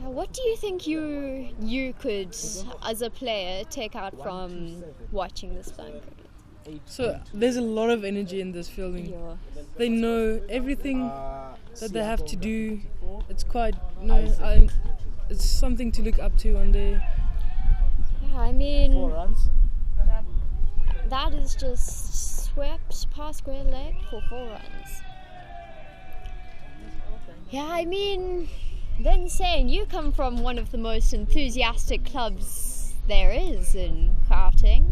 Yeah, what do you think you could, as a player, take out from watching this blind cricket? So there's a lot of energy in this fielding. Yeah. They know everything that they have to do. It's quite, it's something to look up to one day. Yeah, I mean, 4 runs. that is just swept past square leg for 4 runs. Yeah, I mean, then saying you come from one of the most enthusiastic clubs there is in Gauteng.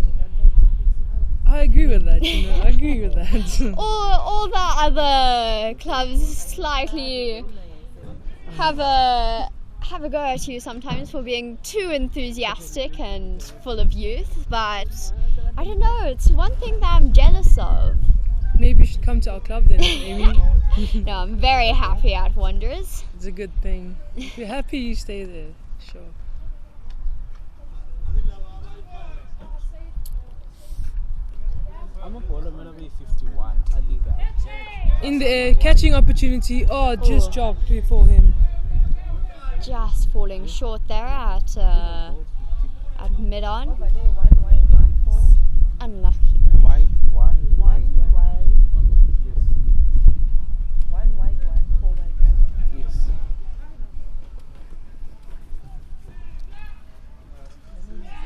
I agree with that, you know. I agree with that. All the other clubs slightly have a go at you sometimes for being too enthusiastic and full of youth, but I don't know, it's one thing that I'm jealous of. Maybe you should come to our club then, Amy. No, I'm very happy at Wanderers. It's a good thing. If you're happy, you stay there. Sure. I'm a bowler, I'm gonna be 51. Aliga. In the air, catching opportunity. Oh, just dropped before him. Just falling short there at mid-on. Unlucky. White, 1. Yes.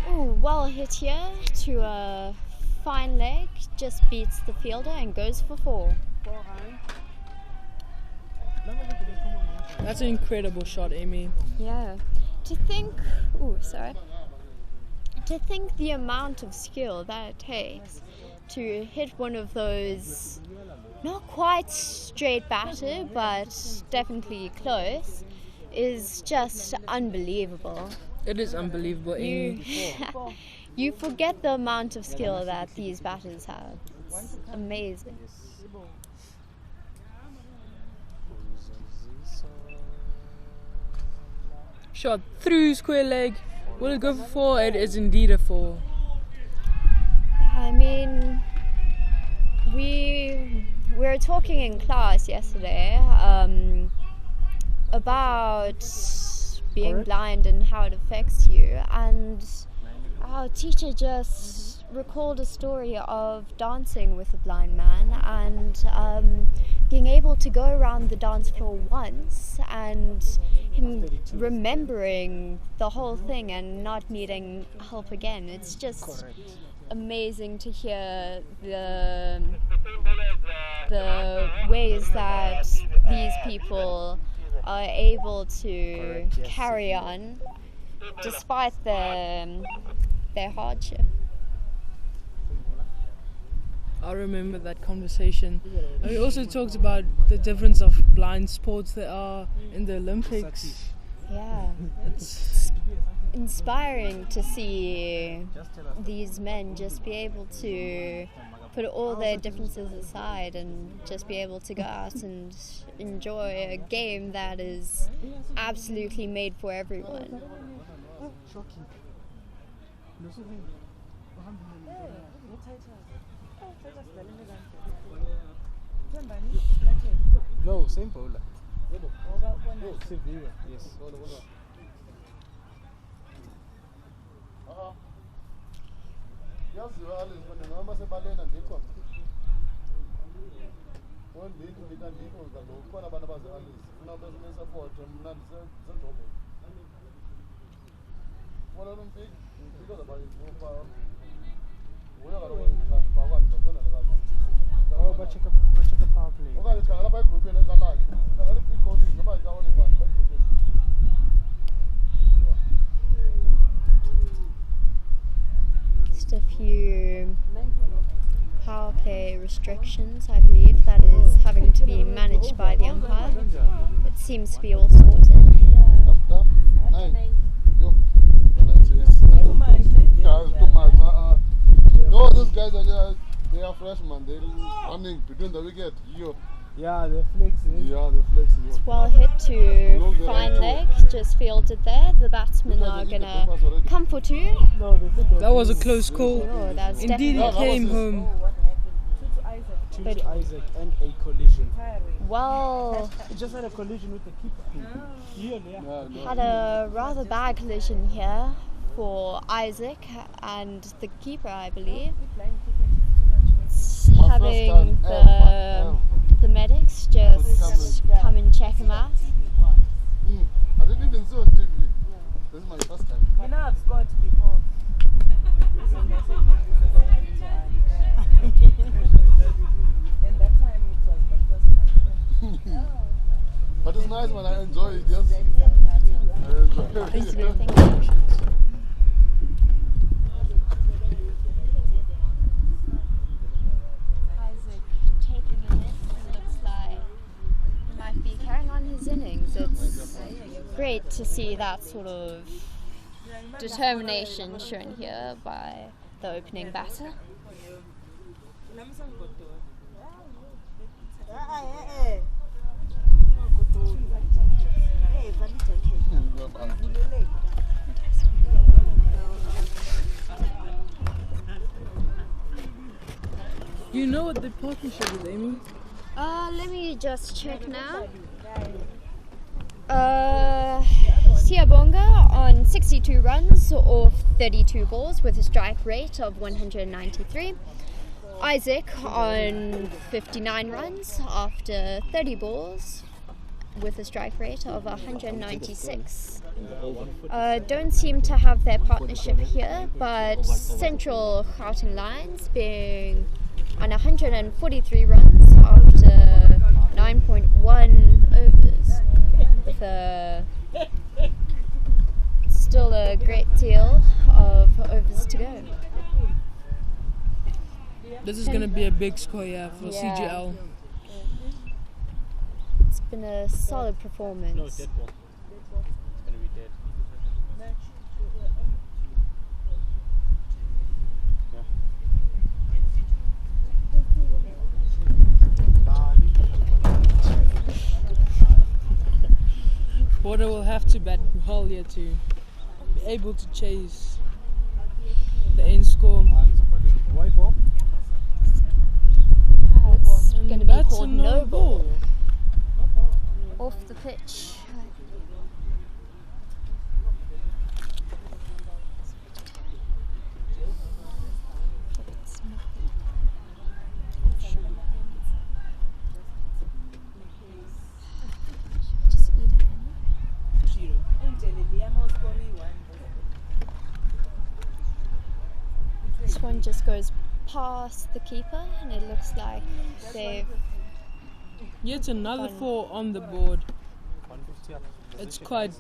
Ooh, well hit here to a fine leg, just beats the fielder and goes for 4. That's an incredible shot, Amy. Yeah. To think the amount of skill that it takes to hit one of those, not quite straight batter, but definitely close, is just unbelievable. It is unbelievable, Amy. You forget the amount of skill that these batters have. It's amazing. Shot through square leg. Will it go for 4? It is indeed a 4. I mean, we were talking in class yesterday about being blind and how it affects you, and our teacher just recalled a story of dancing with a blind man and being able to go around the dance floor once and him remembering the whole thing and not needing help again. It's just amazing to hear the ways that these people are able to carry on despite their hardship. I remember that conversation. And we also talked about the difference of blind sports there are in the Olympics. Yeah, it's inspiring to see these men just be able to put all their differences aside and just be able to go out and enjoy a game that is absolutely made for everyone. No, same bowler. Severe, yes. Oh, but check a power play. Just a few power play restrictions, I believe, that is having to be managed by the umpire. It seems to be all sorted. No, those guys they are freshmen. They're running between the wicket. Yeah, they're flexing. Yeah, they're flexing. It's well hit to fine leg, just fielded there. The batsmen are gonna come for two. No, That was a close call. Oh, that's Indeed, he definitely came home. to Isaac and a collision. well. He just had a collision with the keeper. Had a rather bad collision here for Isaac and the keeper, I believe. Having the medics just come and check him out. I didn't even see on TV. This is my first time. You know it's going to be home. And that time it was the first time. But it's nice when I enjoy it, yes. I enjoy it. Thank you. Isaac taking a miss, and looks like he might be carrying on his innings. It's great to see that sort of determination shown here by the opening batter. Do you know what the partnership is, Amy? Let me just check now. Siabonga on 62 runs off 32 balls with a strike rate of 193. Isaac on 59 runs after 30 balls with a strike rate of 196. Don't seem to have their partnership here, but Central Gauteng Lions being on 143 runs after 9.1 overs with still a great deal of overs to go. This is going to be a big score, yeah, for CGL. It's been a solid performance. No, dead ball. It's going to be dead. Porter will have to bat well here to be able to chase the end score. White ball. It's going to be That's called a no ball. off the pitch. goes past the keeper, and it looks like they've Yet another Fun. 4 on the board. 150 up. It's quite.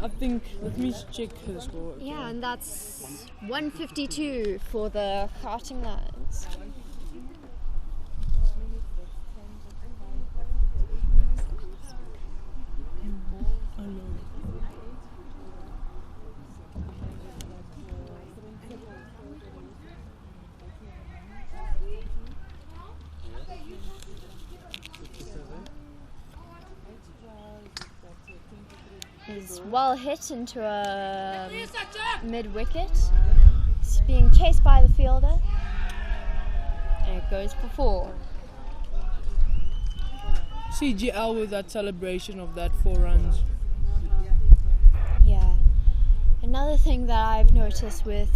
I think. Let me check the score. yeah, and that's 152 for the Gauteng Lions. I know. Is well hit into a mid wicket. It's being chased by the fielder, and it goes for 4. CGL with that celebration of that 4 runs. Yeah. Another thing that I've noticed with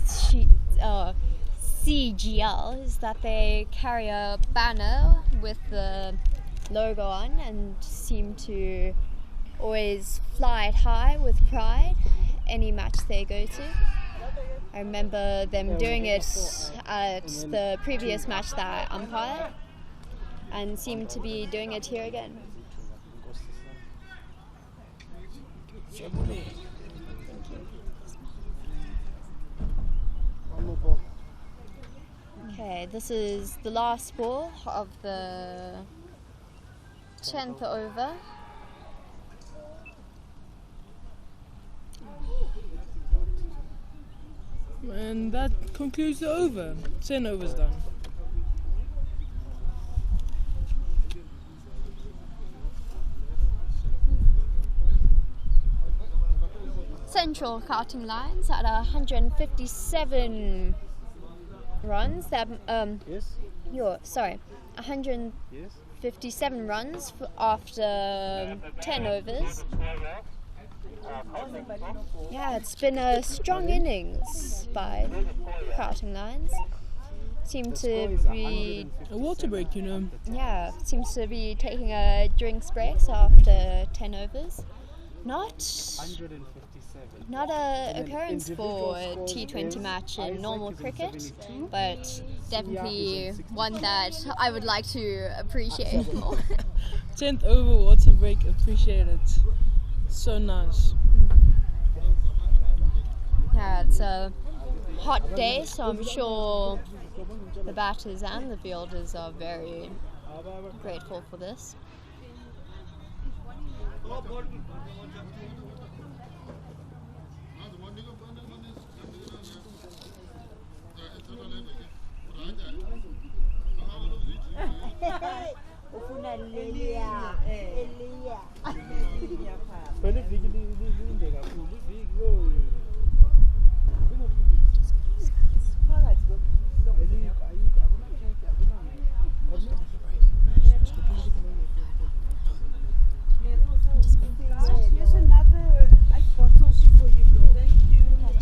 CGL is that they carry a banner with the logo on and seem to always fly it high with pride any match they go to. I remember them doing it at the previous match that I umpired, and seem to be doing it here again. Okay, this is the last ball of the 10th over. And that concludes the over. 10 overs done. Central Gauteng Lions at 157 runs. That Yes? 157 runs after 10 overs. Yeah, it's been a strong innings by Gauteng Lions. Seem to be A water break, you know. seems to be taking a drinks break after 10 overs. Not 157. Not a then occurrence individual for a scores T20 is match in Isaac normal is in cricket, 72, but definitely is in 65. one that I would like to appreciate more. 10th over water break, appreciate it. So nice. Yeah, it's a hot day, so I'm sure the batters and the fielders are very grateful for this. Phela iviki linde kakhulu. Iviki yo.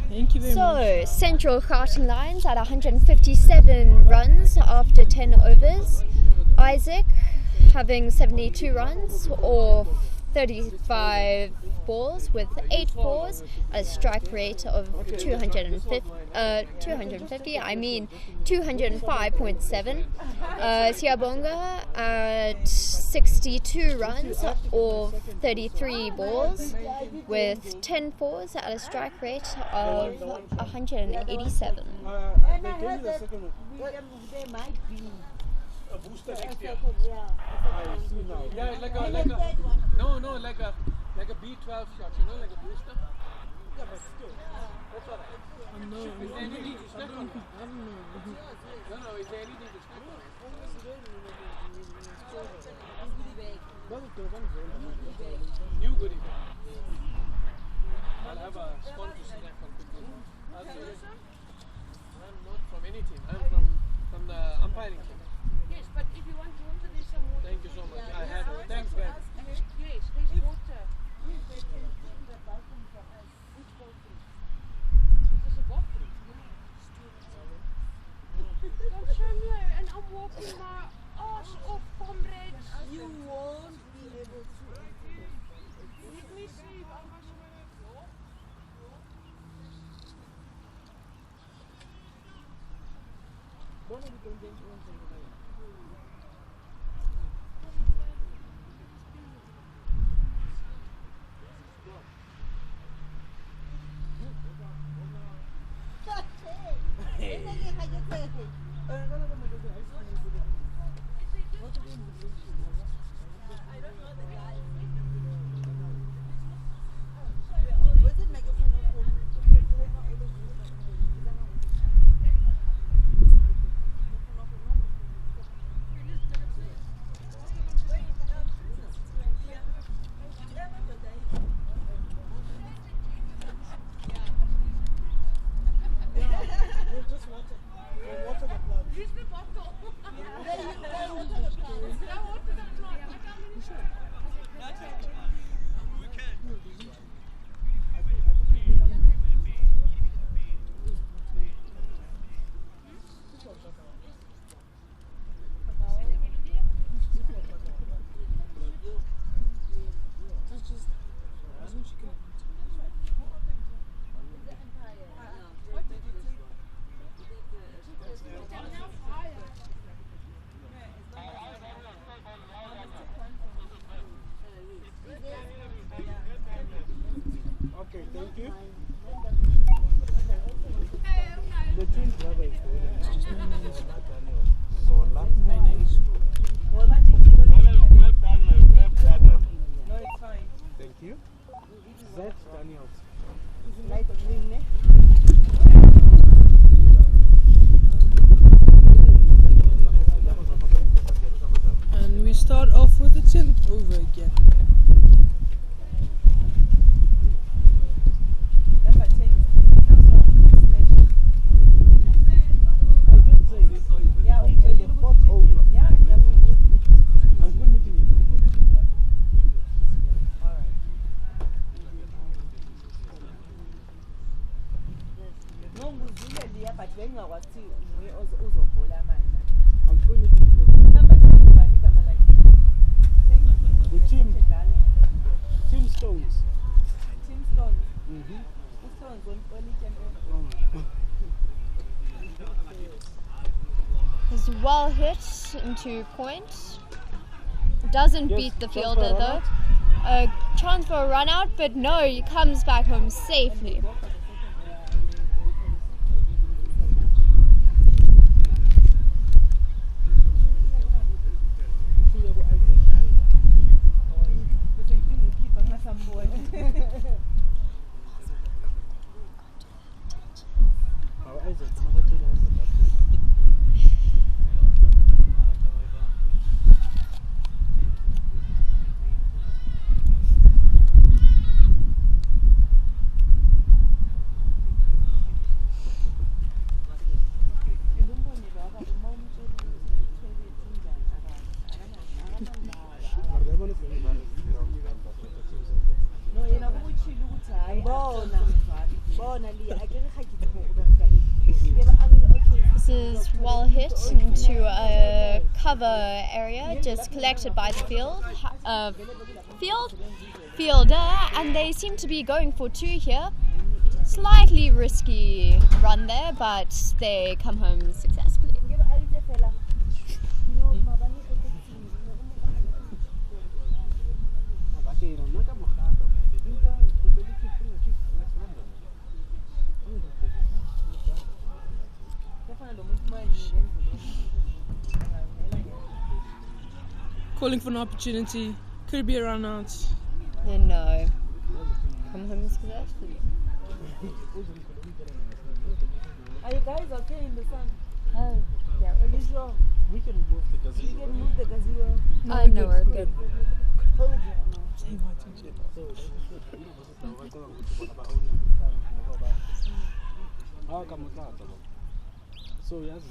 Thank you very much. So, Central Gauteng Lions at 157 runs after 10 overs. Isaac having 72 runs or 35 balls with 8 fours, a strike rate of 250, 205.7. Siabonga at 62 runs or 33 balls with 10 fours at a strike rate of 187. They gave me the second one. There might be A booster next year. yeah. I see now. Yeah, like a B12 shot, you know, like a booster. Yeah, but still. That's all right. No, Is there anything to snack on? No, is there anything to snack on? New goodie bag. I'll have a spawn to snack on quickly. I'm not from any team. I'm from the umpiring team. Yes, but if you want water, there's some water. Thank you so much. I had it. Thanks, guys. Yes, there's water. Which bathroom? This is a bathroom. Don't show me, and I'm walking my ass off, comrades. You won't be able to. Let me see. I must Okay, thank you. The twin brother is Zola. My name is. No, it's fine. Thank you. Zed Daniels. Light green, eh? And we start off with the 10 over again. Number 10. Yeah, The team Stones. Team Stones. Mm-hmm. Stones only 10 Is well hit into point. Doesn't Yes, beat the chance fielder for a though. A chance for a run out, but no, he comes back home safely. This is well hit into a cover area, just collected by the fielder, and they seem to be going for two here. Slightly risky run there, but they come home successfully. Calling for an opportunity. Could be a run out. No. Come home successfully. Are you guys okay in the sun? Oh, yeah. Are you sure? We can move the gazebo. You can move the gazebo. I know we're good. Hold it down now. So yes,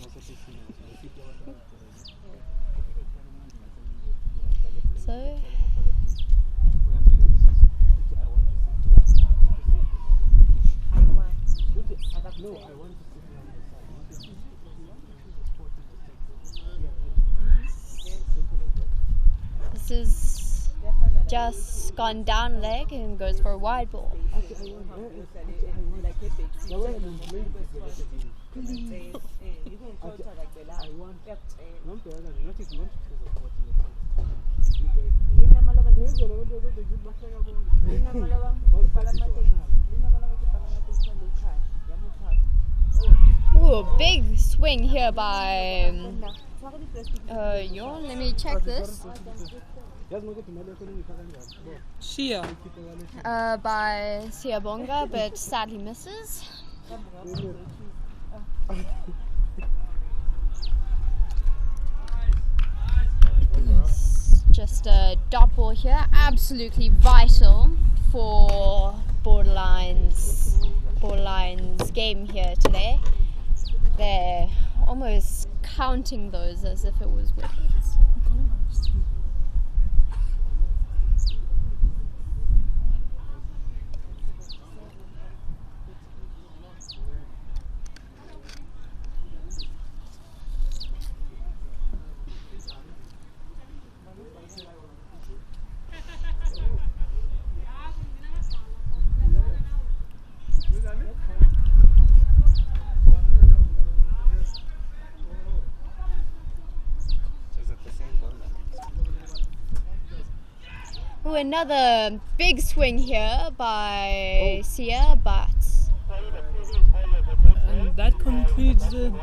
So no, I want to see this is just gone down leg and goes for a wide ball. Like Please. You can talk like the last. I want. Yep. Not the other, not if you want to choose a 40. Lina malaba ke Ngizolo abantu bezobheka bahleka bonke. Lina malaba ke palamate. Lina malaba ke palamate kwa lokhaya. Yamuthatha. Ooh, big swing here by Yon. Let me check this. Shia. By Siabonga, but sadly misses. Just a dot ball here, absolutely vital for Borderline's game here today. They're almost counting those as if it was wickets. Ooh, another big swing here by Sia, but And that concludes the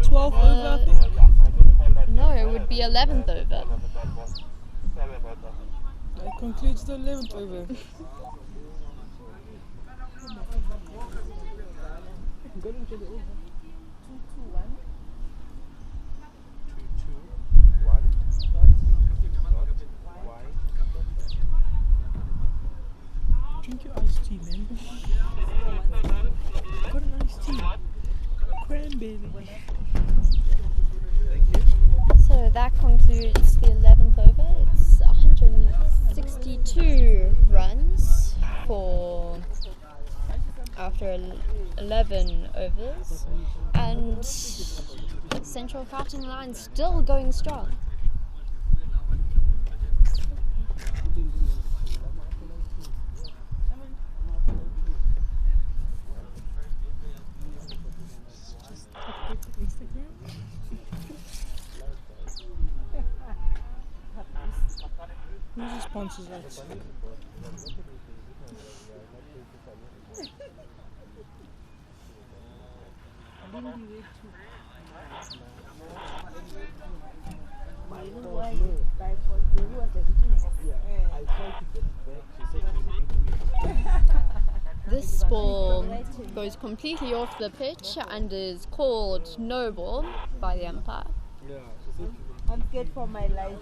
12th over, I think. no, it would be 11th over. That concludes the 11th over. Drink your iced tea, man. Got an iced tea. Cranberry. So that concludes the 11th over. It's 162 runs for after 11 overs, and Central Carting Line still going strong. Who's the sponsors at? This ball goes completely off the pitch and is called no ball by the umpire. I'm scared for my life.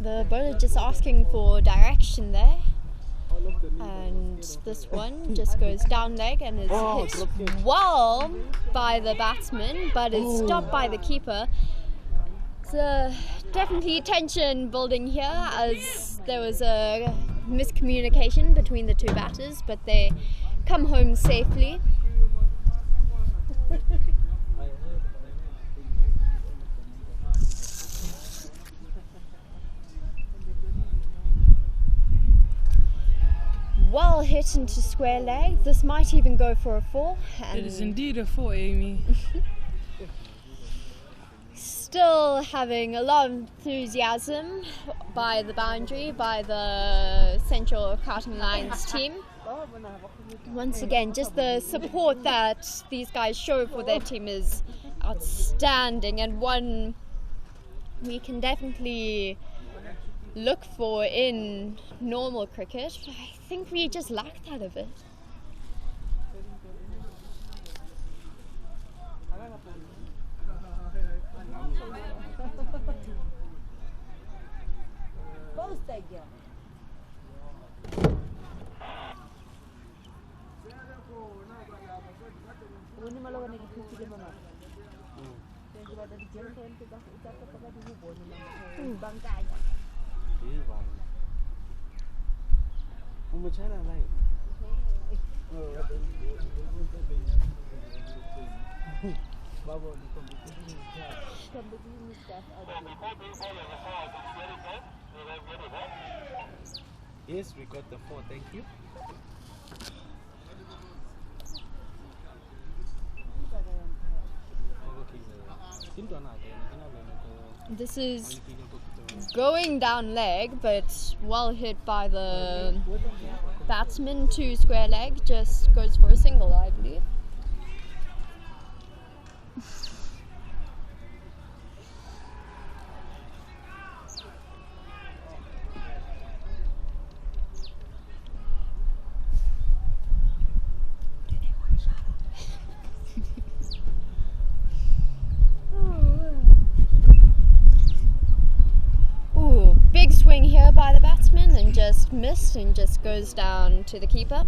The bowler just asking for direction there, and this one just goes down leg and is hit well by the batsman, but is stopped by the keeper. So definitely tension building here, as there was a miscommunication between the two batters, but they come home safely. Well hit into square leg. This might even go for a 4. And It is indeed a 4, Amy. still having a lot of enthusiasm by the boundary, by the Central Carting Lines team. Once again, just the support that these guys show for their team is outstanding, and one we can definitely look for in normal cricket. I think we just lack that a bit. Babo, the competition is tough. Competition is tough out there. Yes, we got the 4, thank you. This is going down leg, but well hit by the batsman to square leg, just goes for a single, I believe. Ooh, big swing here by the batsman and just missed and just goes down to the keeper.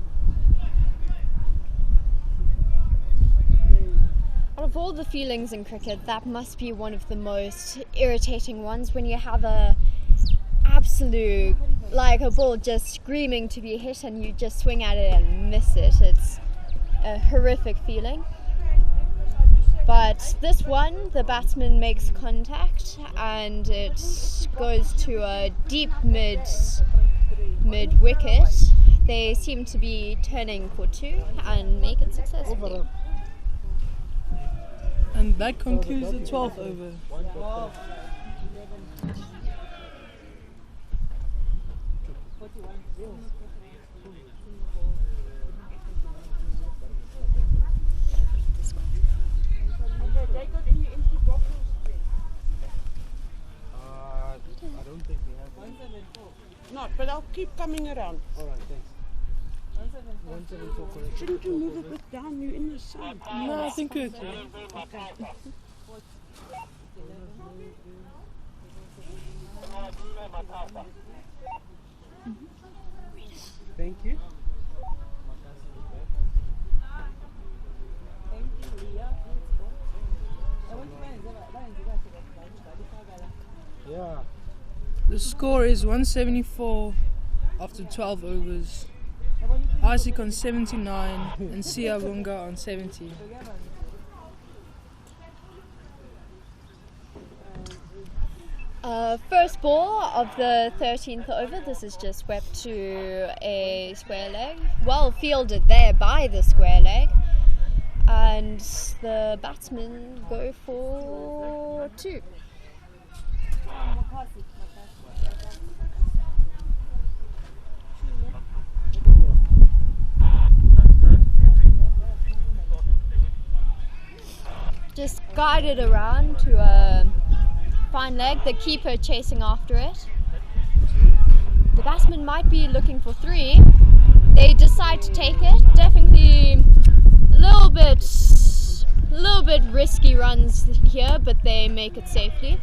Out of all the feelings in cricket, that must be one of the most irritating ones, when you have a absolute, like a ball just screaming to be hit and you just swing at it and miss it. It's a horrific feeling. But this one, the batsman makes contact and it goes to a deep mid wicket. They seem to be turning for 2 and make it successfully. And that concludes the 12th over. I don't think we have. Not, but I'll keep coming around. Alright, thanks. 174 correct. Shouldn't you move a bit down? You're in the sun. No, I think it's Thank you. Yeah. The score is 174 after 12 overs. Isaac on 79 and Sia Wunga on 70. First ball of the 13th over. This is just swept to a square leg. Well fielded there by the square leg. And the batsmen go for 2. Just guided around to a fine leg, the keeper chasing after it. The batsman might be looking for 3. They decide to take it. Definitely a little bit risky runs here, but they make it safely.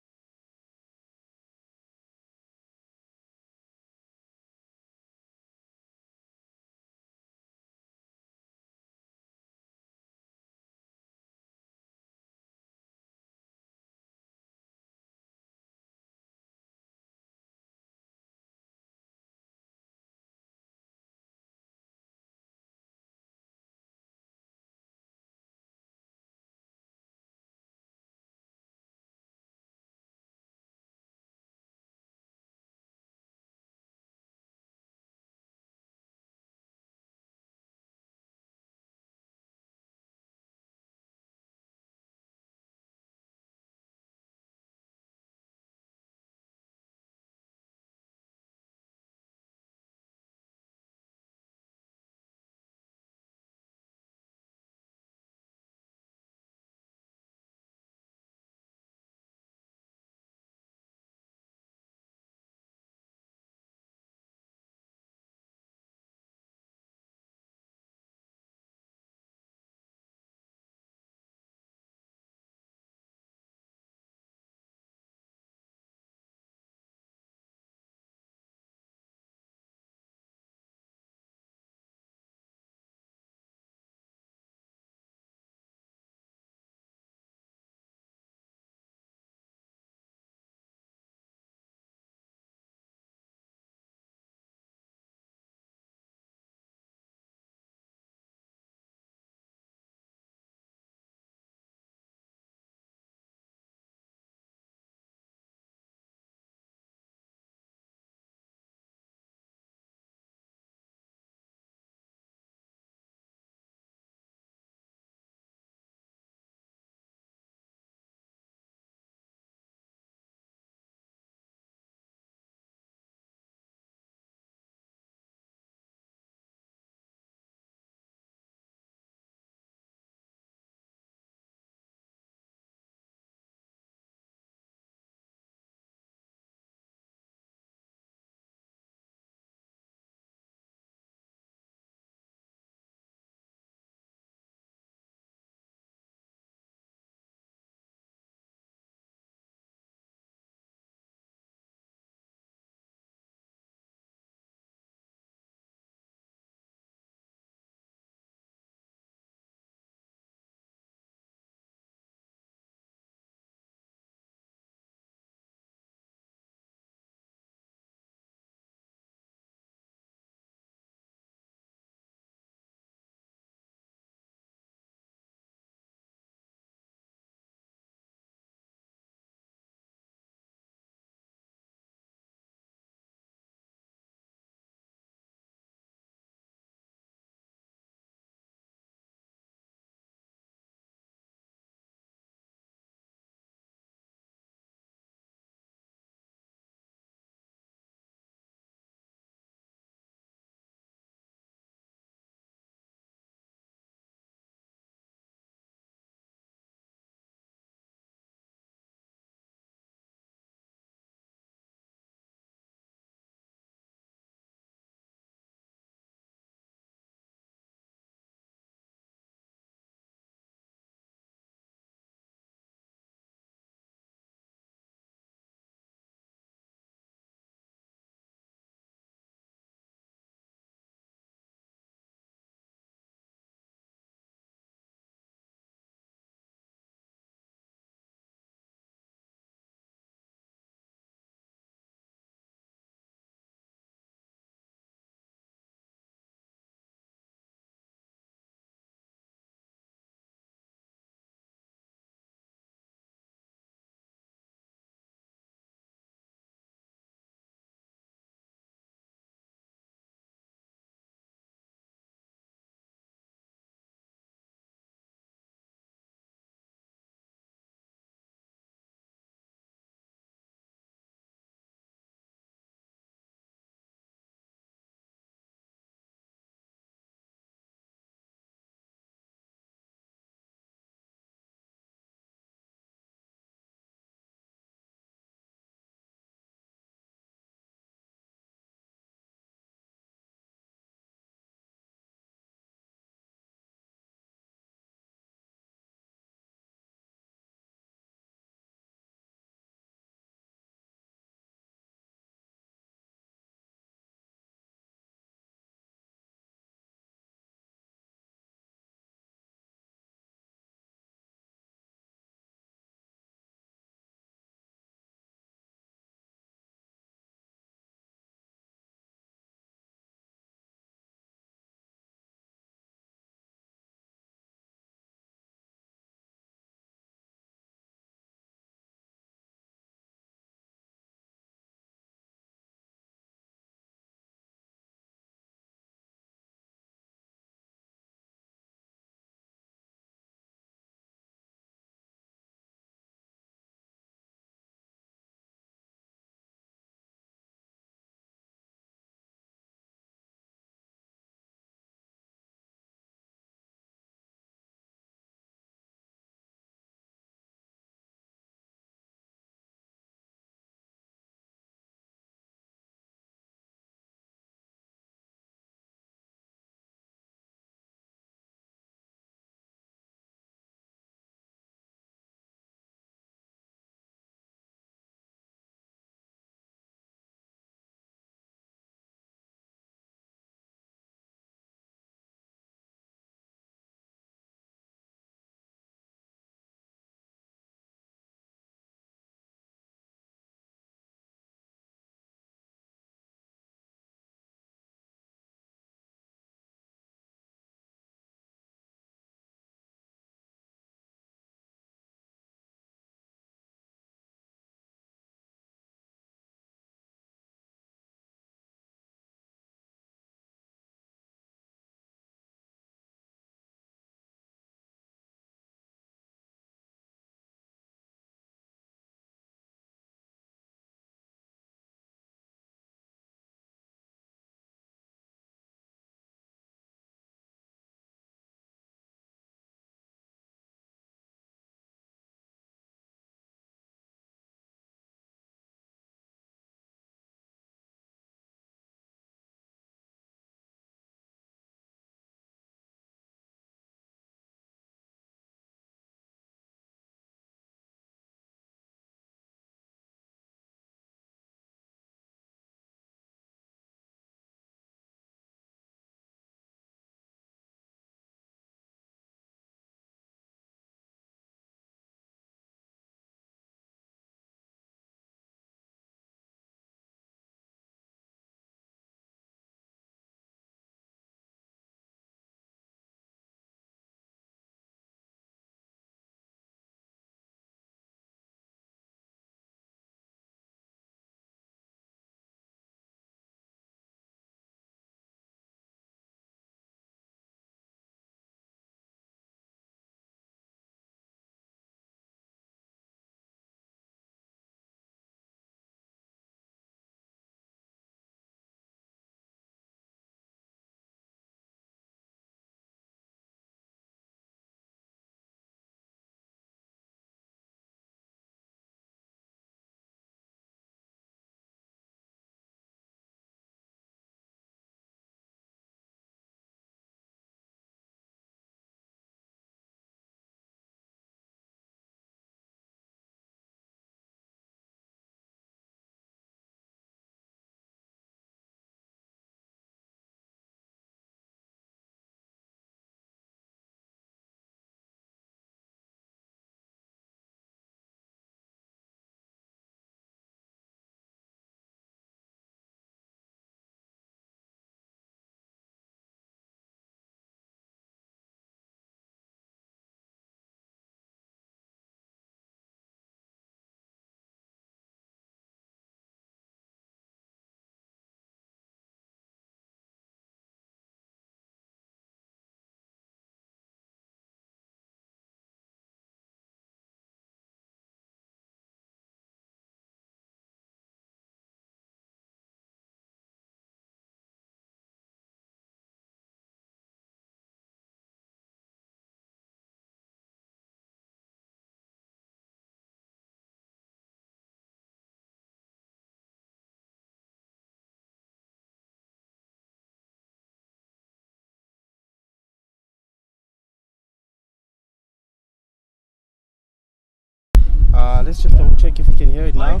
let's just double check if you can hear it now.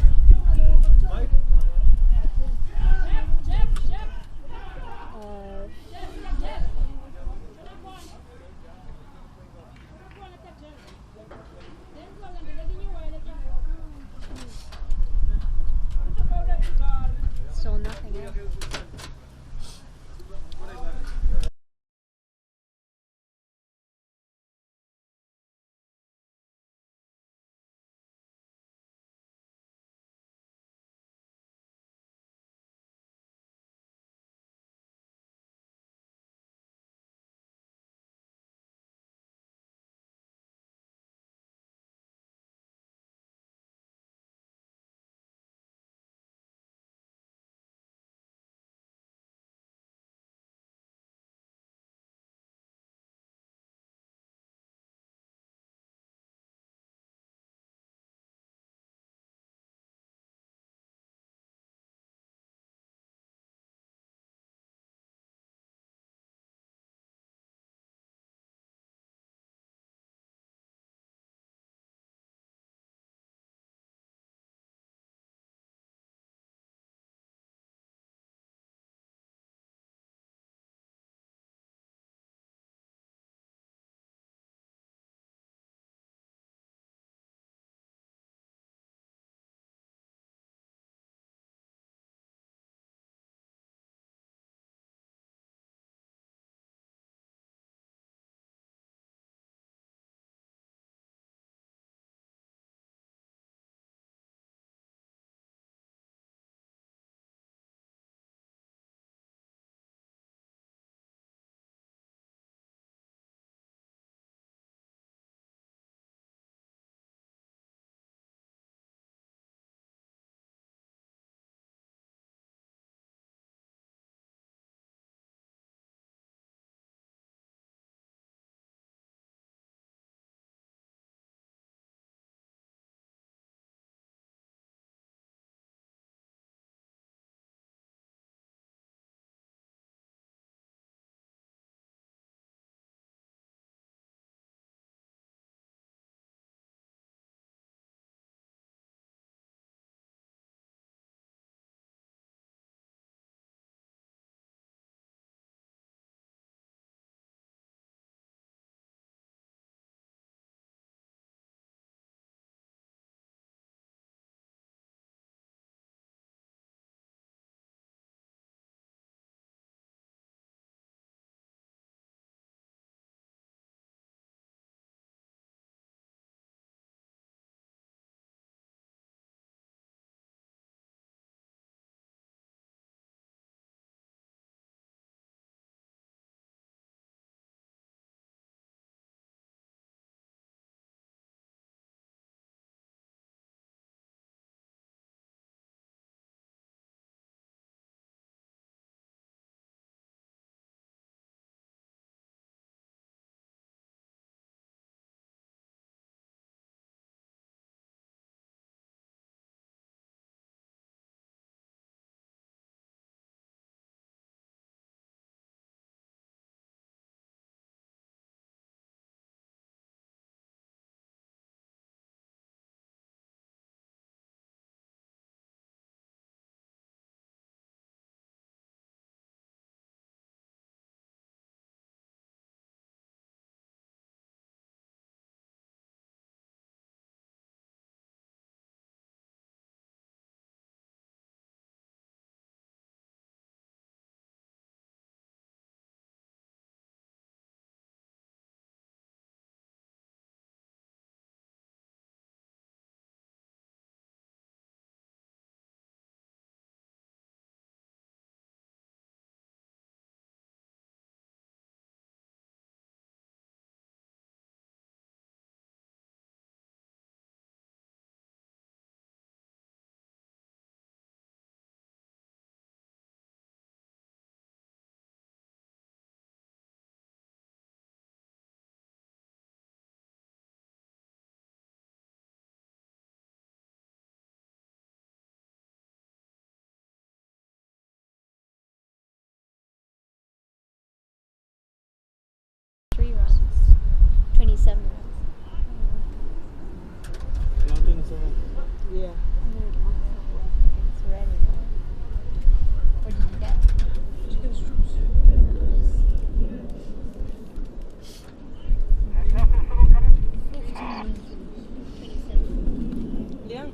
Still nothing else.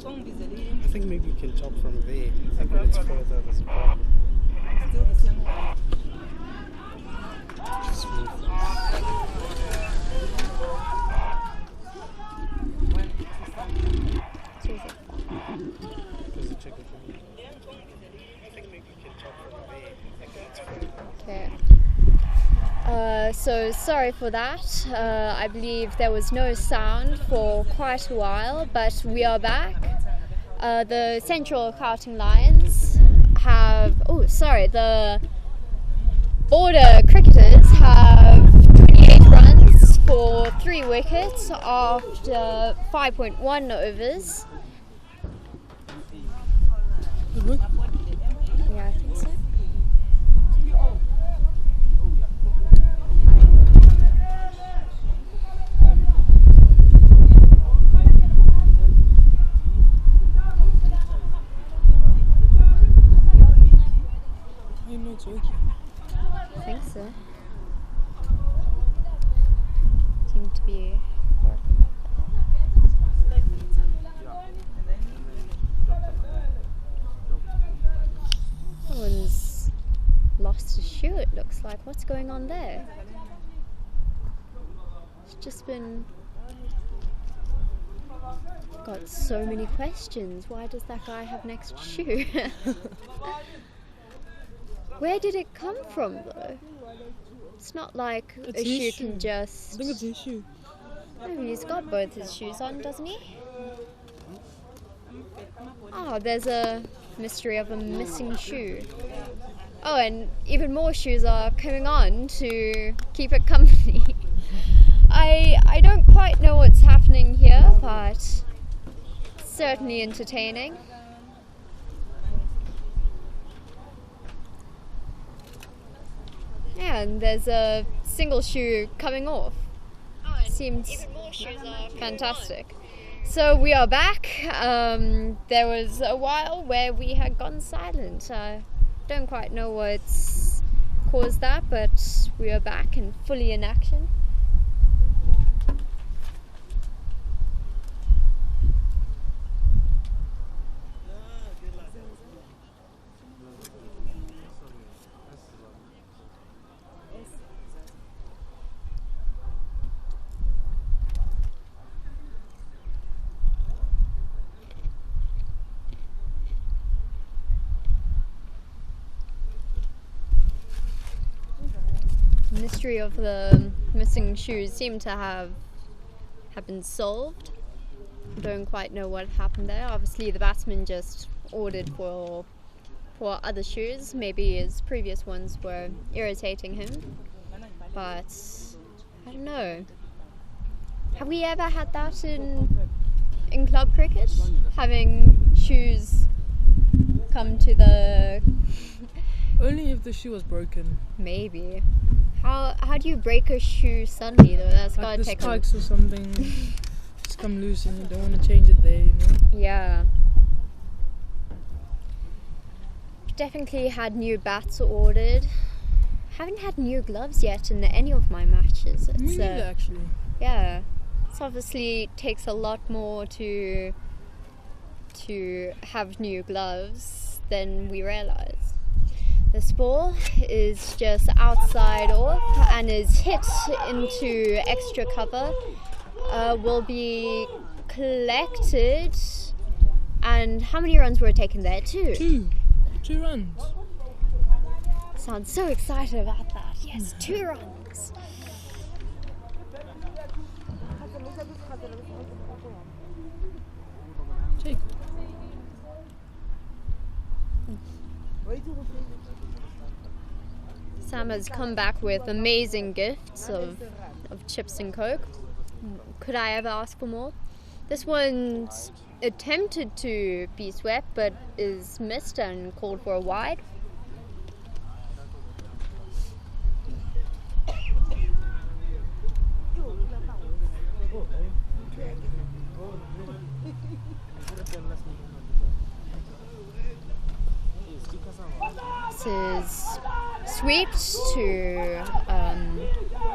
I think maybe you can chop from there. I think when it's further, there's a problem. Still the same one. Just move things. There's a chicken for me. I think maybe you can chop from there. I think when it's further. Okay. So sorry for that. I believe there was no sound for quite a while, but we are back. The Central Gauteng Lions have, the Border Cricketers have 28 runs for 3 wickets after 5.1 overs. Yeah, I think so. I think so. Seem to be working. Someone's lost a shoe, it looks like. What's going on there? It's just been... Got so many questions. Why does that guy have an extra shoe? Where did it come from though? It's not like a shoe can just... I think it's his shoe. Oh, he's got both his shoes on, doesn't he? Oh, there's a mystery of a missing shoe. Oh, and even more shoes are coming on to keep it company. I don't quite know what's happening here, but certainly entertaining. Yeah, and there's a single shoe coming off. Seems fantastic. So we are back. There was a while where we had gone silent. I don't quite know what's caused that, but we are back and fully in action. Mystery of the missing shoes seem to have been solved. Don't quite know what happened there. Obviously the batsman just ordered for other shoes. Maybe his previous ones were irritating him, but I don't know. Have we ever had that in club cricket? Having shoes come to the... Only if the shoe was broken. Maybe. How do you break a shoe suddenly though? That's like gotta the take spikes or something just come loose and you don't want to change it there, you know? Yeah. Definitely had new bats ordered. Haven't had new gloves yet in any of my matches. It's, Me neither, actually. Yeah. It obviously takes a lot more to have new gloves than we realise. This ball is just outside off and is hit into extra cover. Will be collected. And how many runs were taken there? 2. 2 runs. Sounds so excited about that. Yes, 2 runs. Take. Sam has come back with amazing gifts of chips and coke. Could I ever ask for more? This one's attempted to be swept but is missed and called for a wide. This is swept to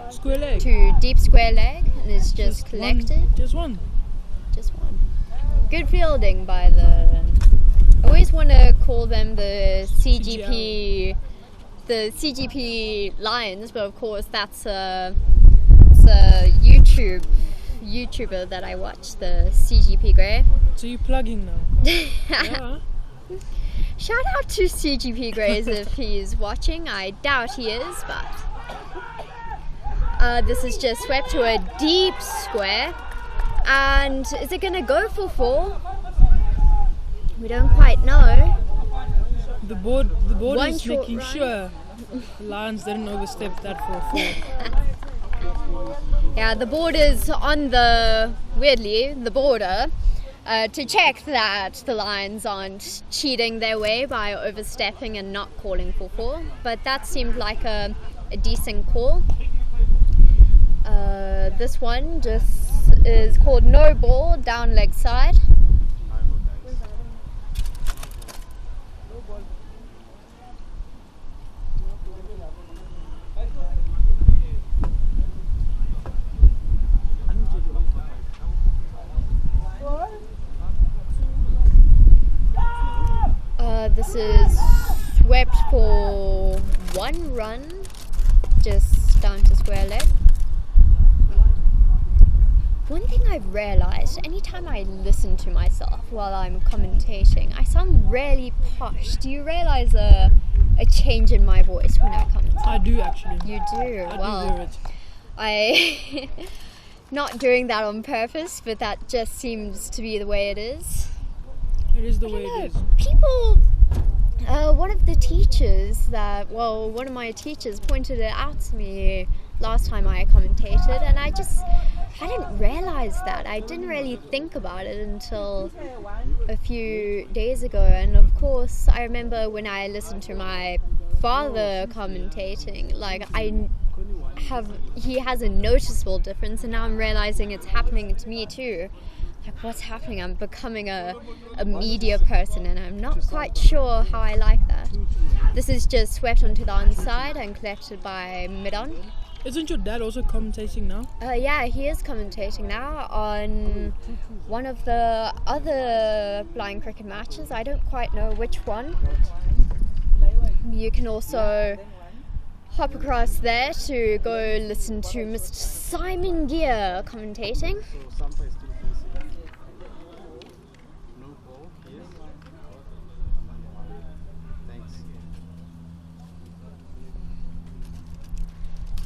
square leg. To deep square leg and is just collected. Just one. Just one. good fielding by the... I always want to call them the CGP... The CGP Lions, but of course that's it's a YouTuber that I watch, the CGP Grey. So you plugging now? Yeah. Shout out to CGP Grays if he's watching. I doubt he is, but this is just swept to a deep square. And is it gonna go for 4? We don't quite know. The board One is short making run. sure the Lions didn't overstep that for a 4. Yeah, the board is on the border to check that the Lions aren't cheating their way by overstepping and not calling for 4. But that seemed like a decent call. This one just is called no ball, down leg side. This is swept for 1 run, just down to square leg. One thing I've realized, anytime I listen to myself while I'm commentating, I sound really posh. Do you realize a change in my voice when I commentate? I do actually. You do? I Well, do hear it. I not doing that on purpose, but that just seems to be the way it is. It is the way it is. People, one of my teachers pointed it out to me last time I commentated, and I didn't realize that. I didn't really think about it until a few days ago. And of course, I remember when I listened to my father commentating, like he has a noticeable difference, and now I'm realizing it's happening to me too. Like, what's happening? I'm becoming a media person, and I'm not quite sure how I like that. This is just swept onto the onside and collected by mid-on. Isn't your dad also commentating now? Yeah, he is commentating now on one of the other blind cricket matches. I don't quite know which one. You can also hop across there to go listen to Mr. Simon Gear commentating.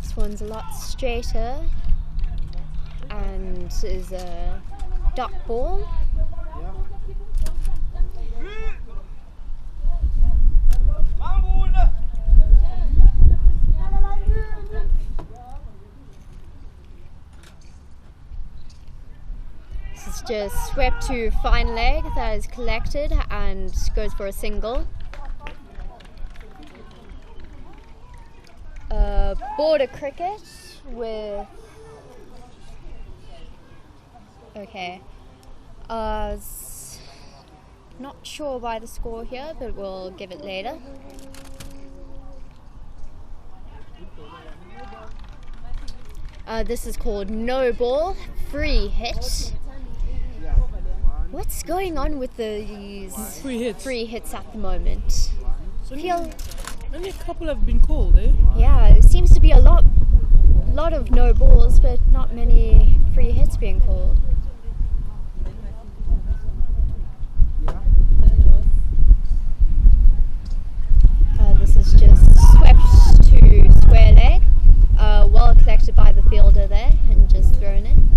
This one's a lot straighter and is a dot ball. This is just swept to fine leg that is collected and goes for a single. Border cricket with... Okay. Not sure by the score here, but we'll give it later. This is called no ball, free hit. What's going on with these free hits at the moment? Only a couple have been called, eh? Yeah, it seems to be a lot of no balls, but not many free hits being called. This is just swept to square leg, well collected by the fielder there and just thrown in.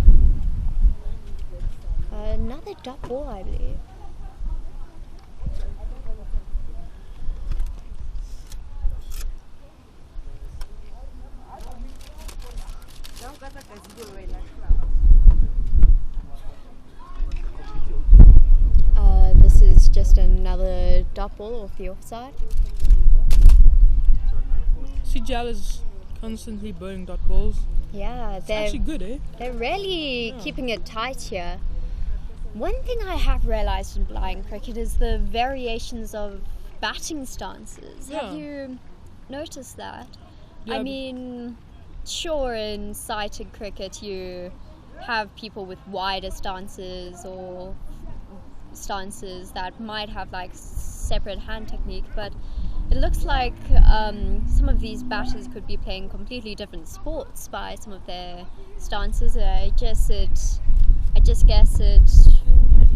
Another dot ball, I believe. This is just another dot ball off the offside. GCL is constantly burning dot balls. Yeah, It's actually good, eh? They're really keeping it tight here. One thing I have realized in blind cricket is the variations of batting stances. Yeah. Have you noticed that? Yeah. I mean, sure, in sighted cricket you have people with wider stances or stances that might have like separate hand technique, but it looks like some of these batters could be playing completely different sports by some of their stances. I just guess it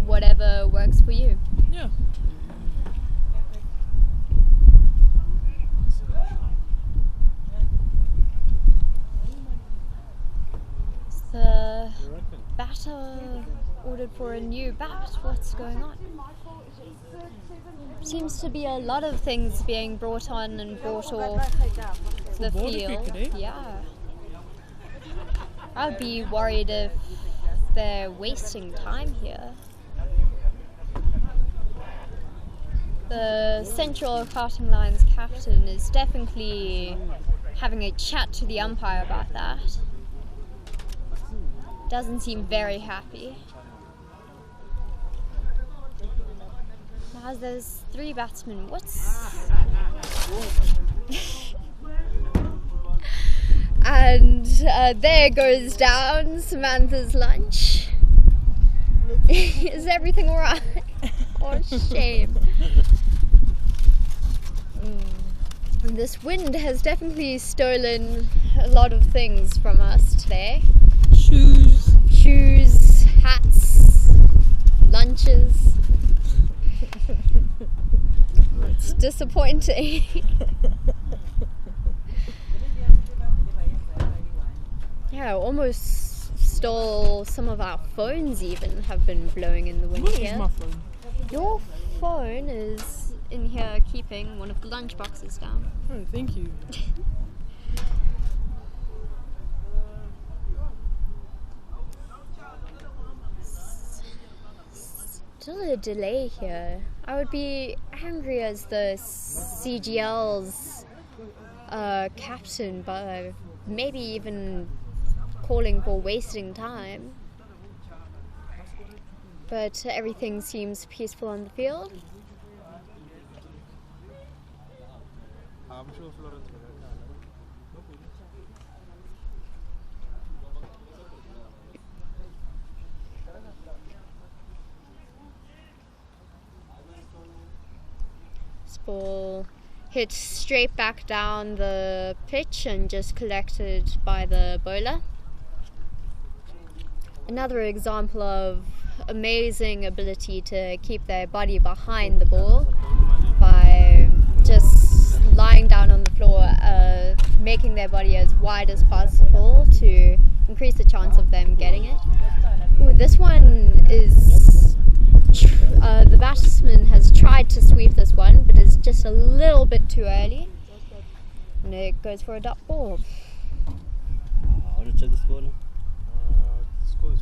whatever works for you. Yeah. The batter ordered for a new bat. What's going on? Seems to be a lot of things being brought on and brought off the field. Yeah. I'd be worried if they're wasting time here. The Central Karting Line's captain is definitely having a chat to the umpire about that. Doesn't seem very happy. Now there's 3 batsmen. And there goes down Samantha's lunch. Is everything alright? Oh, shame. This wind has definitely stolen a lot of things from us today. Shoes, hats, lunches. It's disappointing. Yeah, almost stole some of our phones even have been blowing in the wind here. Where's my phone? Your phone is in here keeping one of the lunch boxes down. Oh, thank you. Still a delay here. I would be angry as the CGL's captain, but maybe even calling for wasting time. But everything seems peaceful on the field. I'm sure Florence will This ball hit straight back down the pitch and just collected by the bowler. Another example of amazing ability to keep their body behind the ball by just lying down on the floor, making their body as wide as possible to increase the chance of them getting it. Ooh, this one is the batsman has tried to sweep this one, but it's just a little bit too early, and it goes for a dot ball. How to check the score now? the score is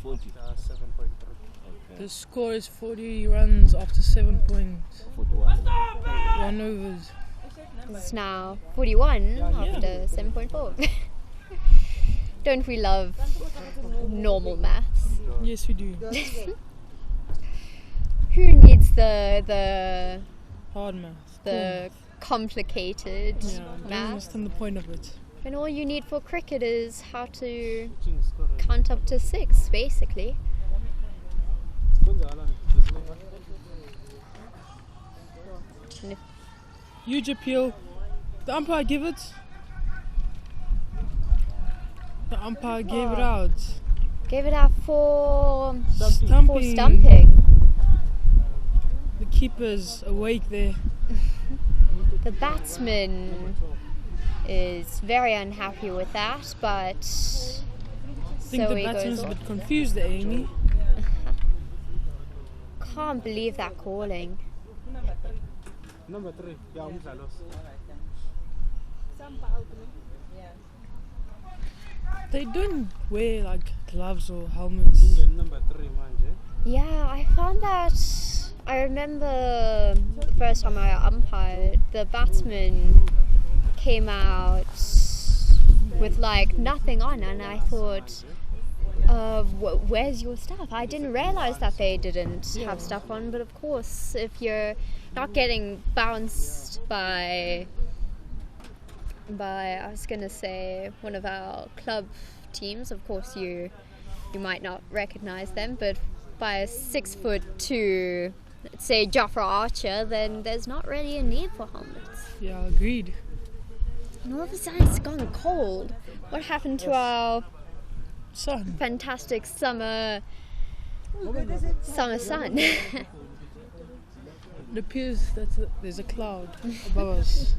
40. 7.3. Okay. The score is 40 runs after 7 points. 41. 1 overs. It's now 41 after 7.4. Don't we love normal maths? Yes, we do. Who needs the Hard math. the complicated Yeah, I don't maths? understand the point of it. And all you need for cricket is how to count up to 6, basically. And if Huge appeal. The umpire give it. The umpire gave it out. gave it out for Stumping. stumping. The keeper's awake there. The batsman is very unhappy with that, but I think so the he batsman's goes a on. bit confused there, Amy. Can't believe that calling. Number 3. Yeah, umdlalos. They don't wear like gloves or helmets. Number 3 manje. Yeah, I found that. I remember the first time I umpired, the batsman came out with like nothing on, and I thought, where's your stuff? I didn't realize that they didn't have stuff on, but of course, if you're not getting bounced by I was gonna say one of our club teams, of course you might not recognize them, but by a 6'2", let's say Jafra Archer, then there's not really a need for helmets. Yeah, agreed. And all of a sudden it's gone cold. What happened to our Sun. fantastic summer sun? It appears that there's a cloud above us.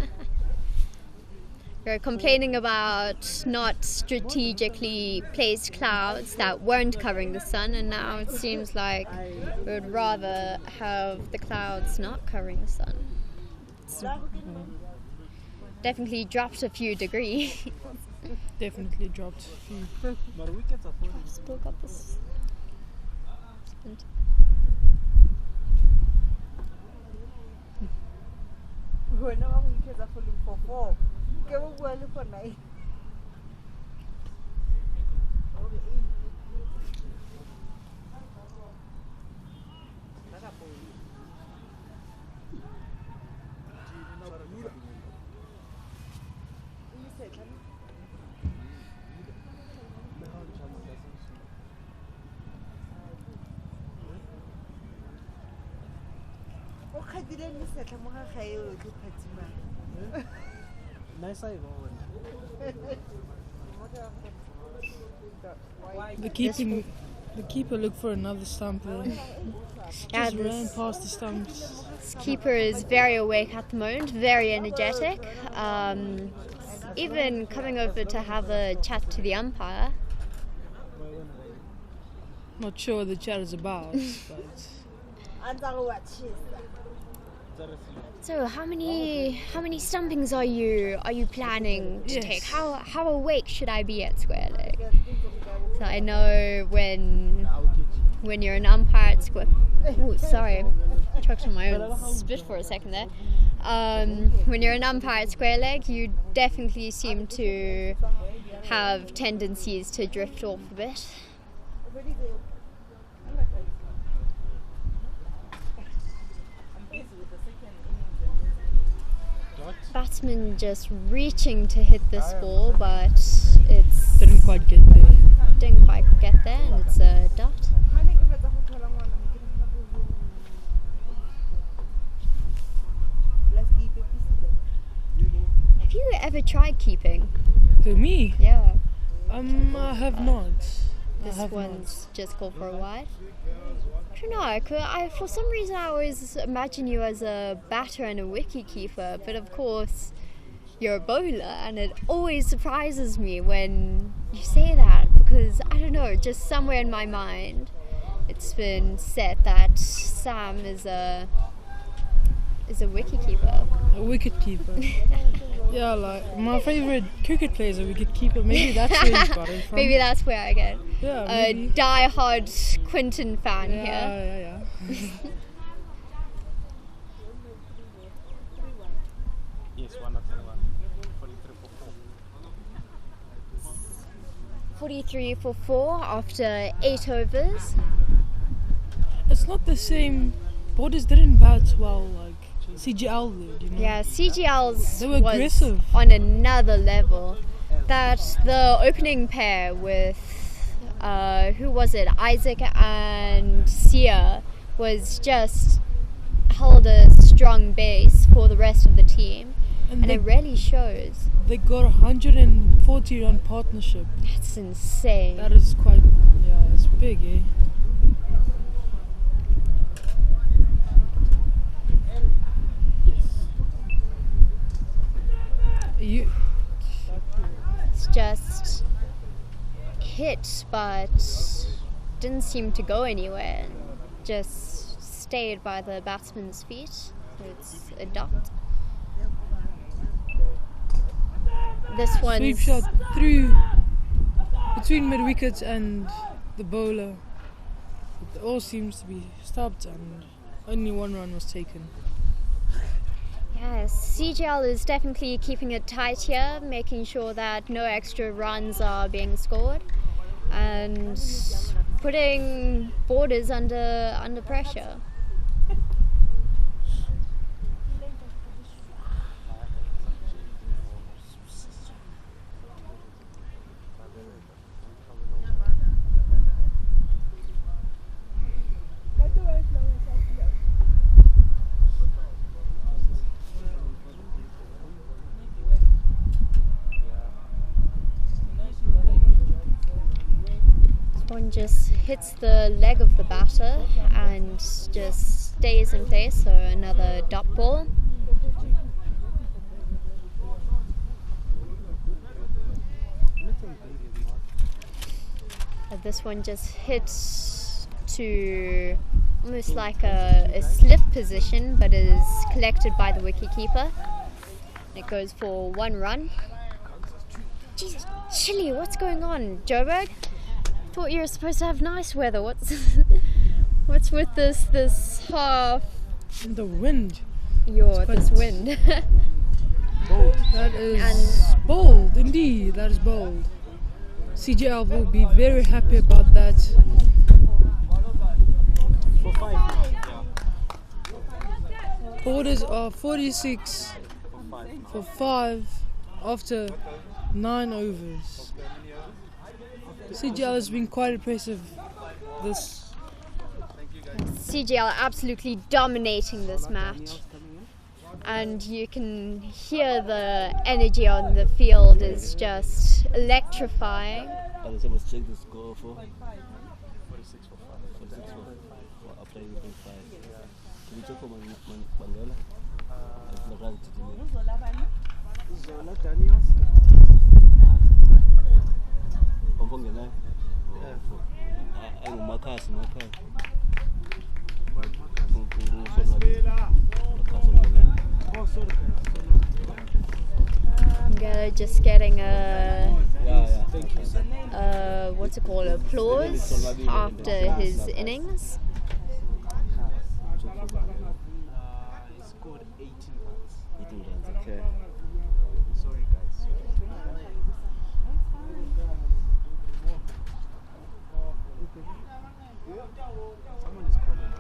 We're complaining about not strategically placed clouds that weren't covering the sun, and now it seems like we would rather have the clouds not covering the sun. It's definitely dropped a few degrees. Definitely dropped. Spoke up this. The keeper looked for another stump there. Yeah, Just ran past the stumps. This keeper is very awake at the moment, very energetic. Even coming over to have a chat to the umpire. Not sure what the chat is about, but So how many stumpings are you planning to take? How awake should I be at square leg? So I know when you're an umpire at square. Oh, sorry, choked on my own spit for a second there. When you're an umpire at square leg, you definitely seem to have tendencies to drift off a bit. Batsman just reaching to hit this ball, but it's didn't quite get there. Didn't quite get there, and it's a dot. Have you ever tried keeping? Who, me? Yeah. I have not. This one's just called for a wide. I don't know. I for some reason I always imagine you as a batter and a wicket keeper, but of course you're a bowler, and it always surprises me when you say that, because I don't know, just somewhere in my mind it's been said that Sam is a wicket keeper. A wicket keeper. Yeah, like my favorite cricket player is a wicket keeper. Maybe that's where you got it from. Maybe that's where I get. Yeah, a die-hard Quinton fan here. Yeah. Yes, 1-1. 43 for 4 after 8 overs. It's not the same. Borders didn't bat well like CGL did, you know. Yeah, CGL's they were aggressive. On another level. That the opening pair with who was it? Isaac and Sia was just held a strong base for the rest of the team, and it really shows. They got 140 run partnership. That's insane. That is quite, yeah, it's big, eh? It's just hit, but didn't seem to go anywhere, and just stayed by the batsman's feet. So it's a dot. This one sweep shot through between mid wicket and the bowler. It all seems to be stopped, and only one run was taken. Yes, CGL is definitely keeping it tight here, making sure that no extra runs are being scored, and putting Borders under pressure. one just hits the leg of the batter and just stays in place, so another dot ball. This one just hits to almost like a slip position, but is collected by the wicketkeeper. It goes for 1 run. Jesus, chilly, what's going on, Joburg? Thought you were supposed to have nice weather. What's with this half? The wind. This wind. Bold. That is bold, indeed. That is bold. CGL will be very happy about that. For 5 now. Orders are 46 for 5 after 9 overs. CGL has been quite impressive this. CGL absolutely dominating this match, and you can hear the energy on the field is just electrifying. Let's check the score for 46 for 5. 46 for after you think 5. Can you check for Mandela? Zola Daniels. Ombongena. Makas. Just getting what's it called, applause after his innings. He scored 18 runs. 18 runs, okay. Sorry guys. Someone is calling.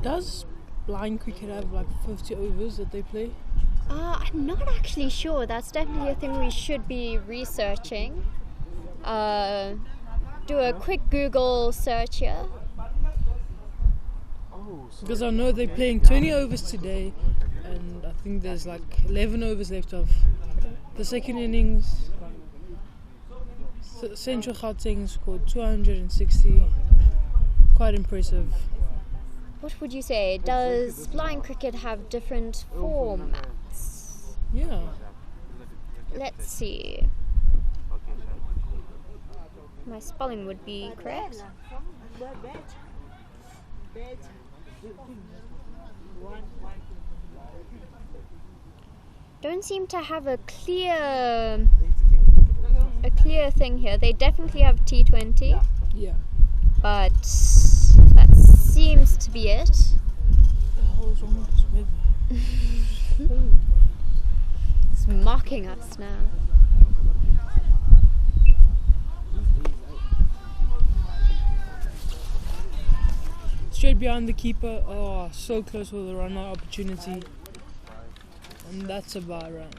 Does blind cricket have like 50 overs that they play? I'm not actually sure. That's definitely a thing we should be researching. Do a quick Google search here. Because I know they're playing 20 overs today, and I think there's like 11 overs left of the second innings. Central Gauteng scored 260. Quite impressive. What would you say? Does blind cricket have different formats? Yeah. Let's see. My spelling would be correct. Don't seem to have a clear thing here. They definitely have T20. Yeah. But that seems to be it. It's mocking us now. Straight behind the keeper. Oh, so close for the run out opportunity. And that's a bad run.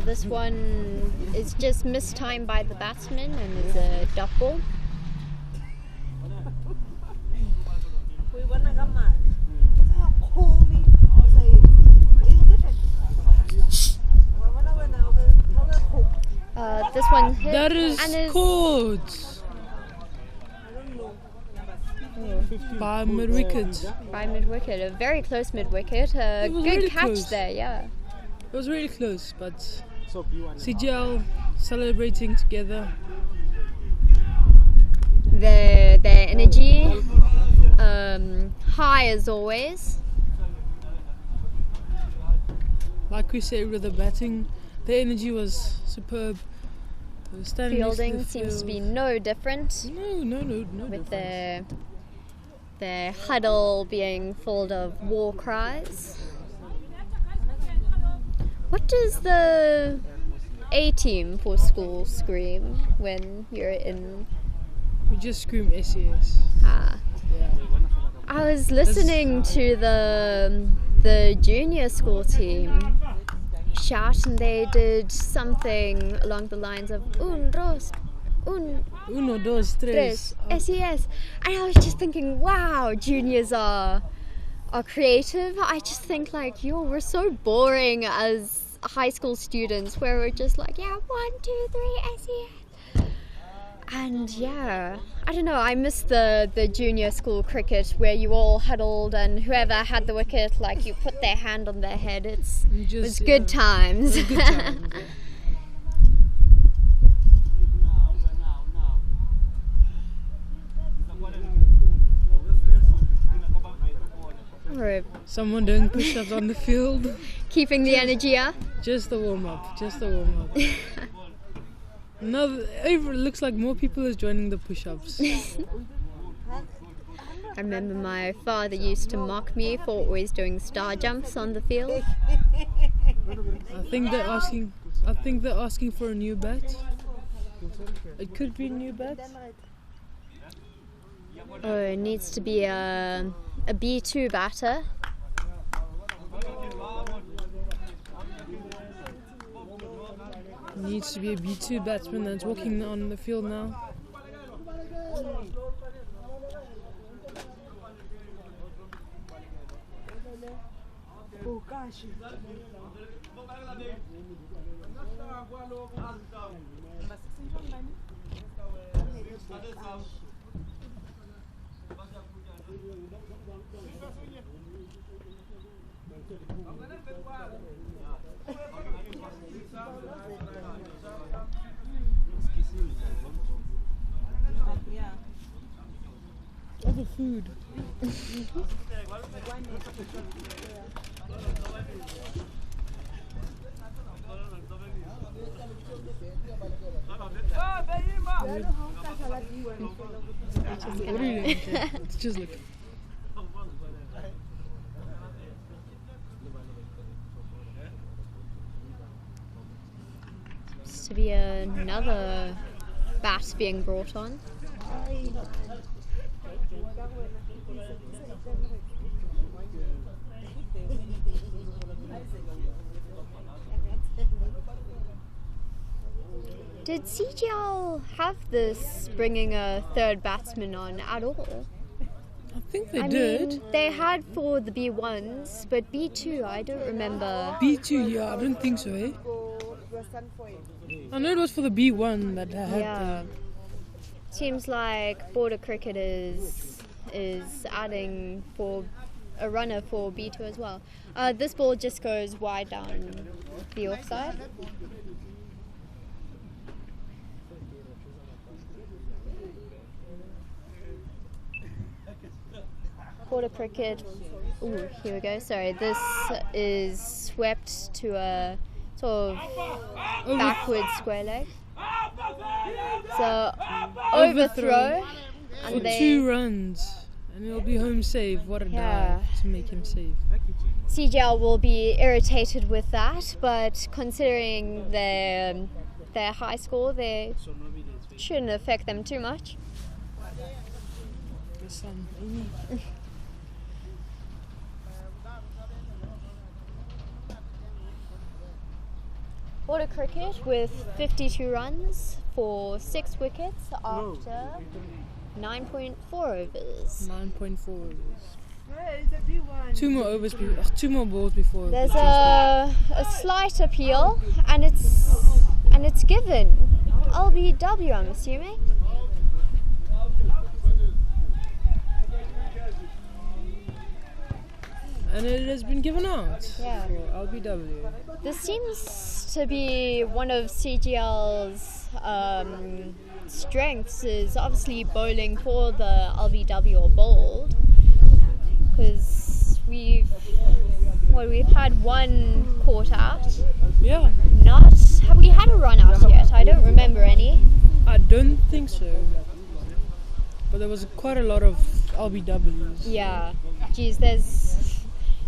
This one is just mistimed by the batsman and is a dot ball. This one hit. That is caught by mid-wicket. By mid-wicket, a very close mid-wicket. A good really catch close. there, yeah. It was really close, but CGL celebrating together. Their energy high as always. Like we said with the batting, the energy was superb. Fielding seems to be no different. No with difference. their huddle being full of war cries. What does the A team for school scream when you're in? We just scream SES. I was listening to the junior school team shout, and they did something along the lines of uno, dos, tres, SES. And I was just thinking, wow, juniors are creative. I just think like, we're so boring as high school students, where we're just like, 1, 2, 3, SES. And I don't know, I miss the junior school cricket where you all huddled and whoever had the wicket, like, you put their hand on their head. It was good times. It was good times. Someone doing push-ups on the field. Keeping the energy up. Just the warm-up. No, it looks like more people is joining the push-ups. I remember my father used to mock me for always doing star jumps on the field. I think they're asking for a new bat. It could be a new bat. Oh, it needs to be a B2 batter. Needs to be a B2 batsman that's walking on the field now. Oh gosh. All the food. It's just like Seems to be another bat being brought on. Did CGL have this bringing a third batsman on at all? I think they I did. mean, they had for the B1s, but B2 I don't remember. B2, I don't think so, eh? I know it was for the B1 that I had. Seems like border cricket is adding for a runner for B2 as well. This ball just goes wide down the offside. Border cricket. Ooh, here we go. Sorry, this is swept to a sort of backward square leg. So overthrow and for 2 runs, and he'll be home safe. What a dive to make him safe. CGL will be irritated with that, but considering their high score, they shouldn't affect them too much. Border cricket with 52 runs for 6 wickets after 9.4 overs. 9.4 overs. 2 more overs, 2 more balls before. There's a slight appeal, and it's given. LBW, I'm assuming. And it has been given out for LBW. This seems to be one of CGL's strengths, is obviously bowling for the LBW or bowled, because we've had 1 caught out. Yeah. Have we had a run out yet? I don't remember any. I don't think so. But there was quite a lot of LBWs. Yeah. Geez, there's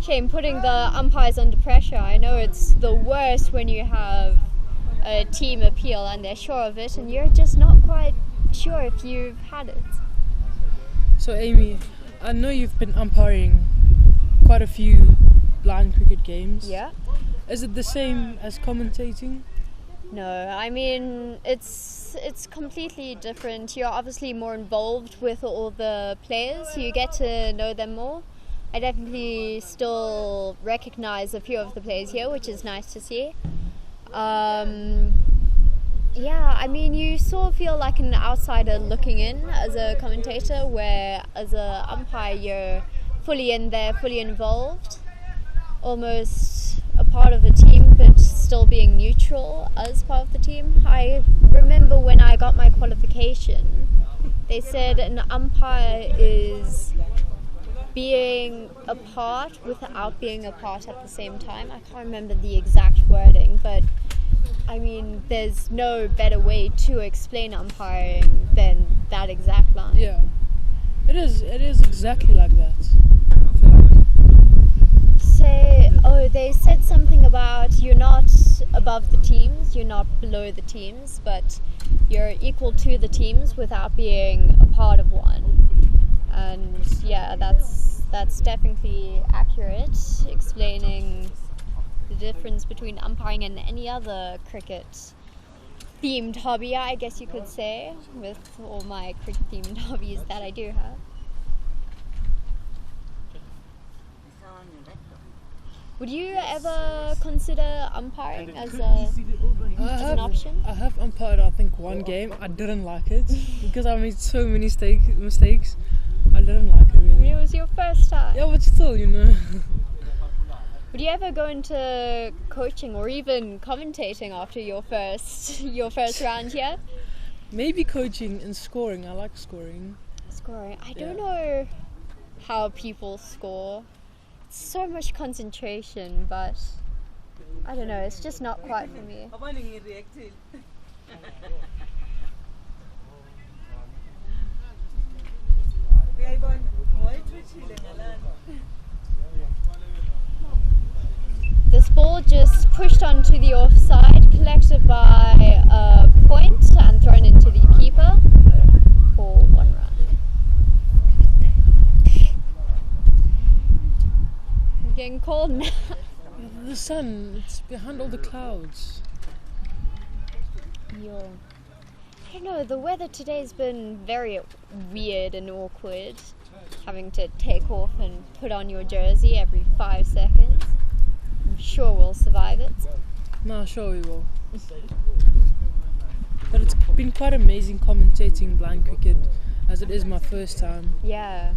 shame putting the umpires under pressure. I know it's the worst when you have a team appeal and they're sure of it and you're just not quite sure if you've had it. So Amy, I know you've been umpiring quite a few blind cricket games. Yeah. Is it the same as commentating? No, I mean it's completely different. You're obviously more involved with all the players. You get to know them more. I definitely still recognize a few of the players here, which is nice to see. Yeah, I mean, you sort of feel like an outsider looking in as a commentator, where as a umpire you're fully in there, fully involved, almost a part of the team, but still being neutral as part of the team. I remember when I got my qualification, they said an umpire is being a part without being a part at the same time. I can't remember the exact wording, but I mean, there's no better way to explain umpiring than that exact line. Yeah, it is exactly like that. They said something about you're not above the teams, you're not below the teams, but you're equal to the teams without being a part of one. And yeah, that's definitely accurate, explaining the difference between umpiring and any other cricket themed hobby, I guess you could say, with all my cricket themed hobbies that I do have. Would you ever consider umpiring as an option? I have umpired, I think, one game. I didn't like it because I made so many mistakes. I didn't like it really. I mean, it was your first time. Yeah, but still, you know. Would you ever go into coaching or even commentating after your first round here? Maybe coaching and scoring. I like scoring. Scoring. I don't know how people score. It's so much concentration, but I don't know. It's just not quite for me. This ball just pushed onto the offside, collected by a point and thrown into the keeper for 1 run. I'm getting cold now. The sun, it's behind all the clouds. Yo. I don't know, the weather today's been very weird and awkward. Having to take off and put on your jersey every 5 seconds. I'm sure we'll survive it. No, sure we will. But it's been quite amazing commentating blind cricket, as it is my first time. Yeah.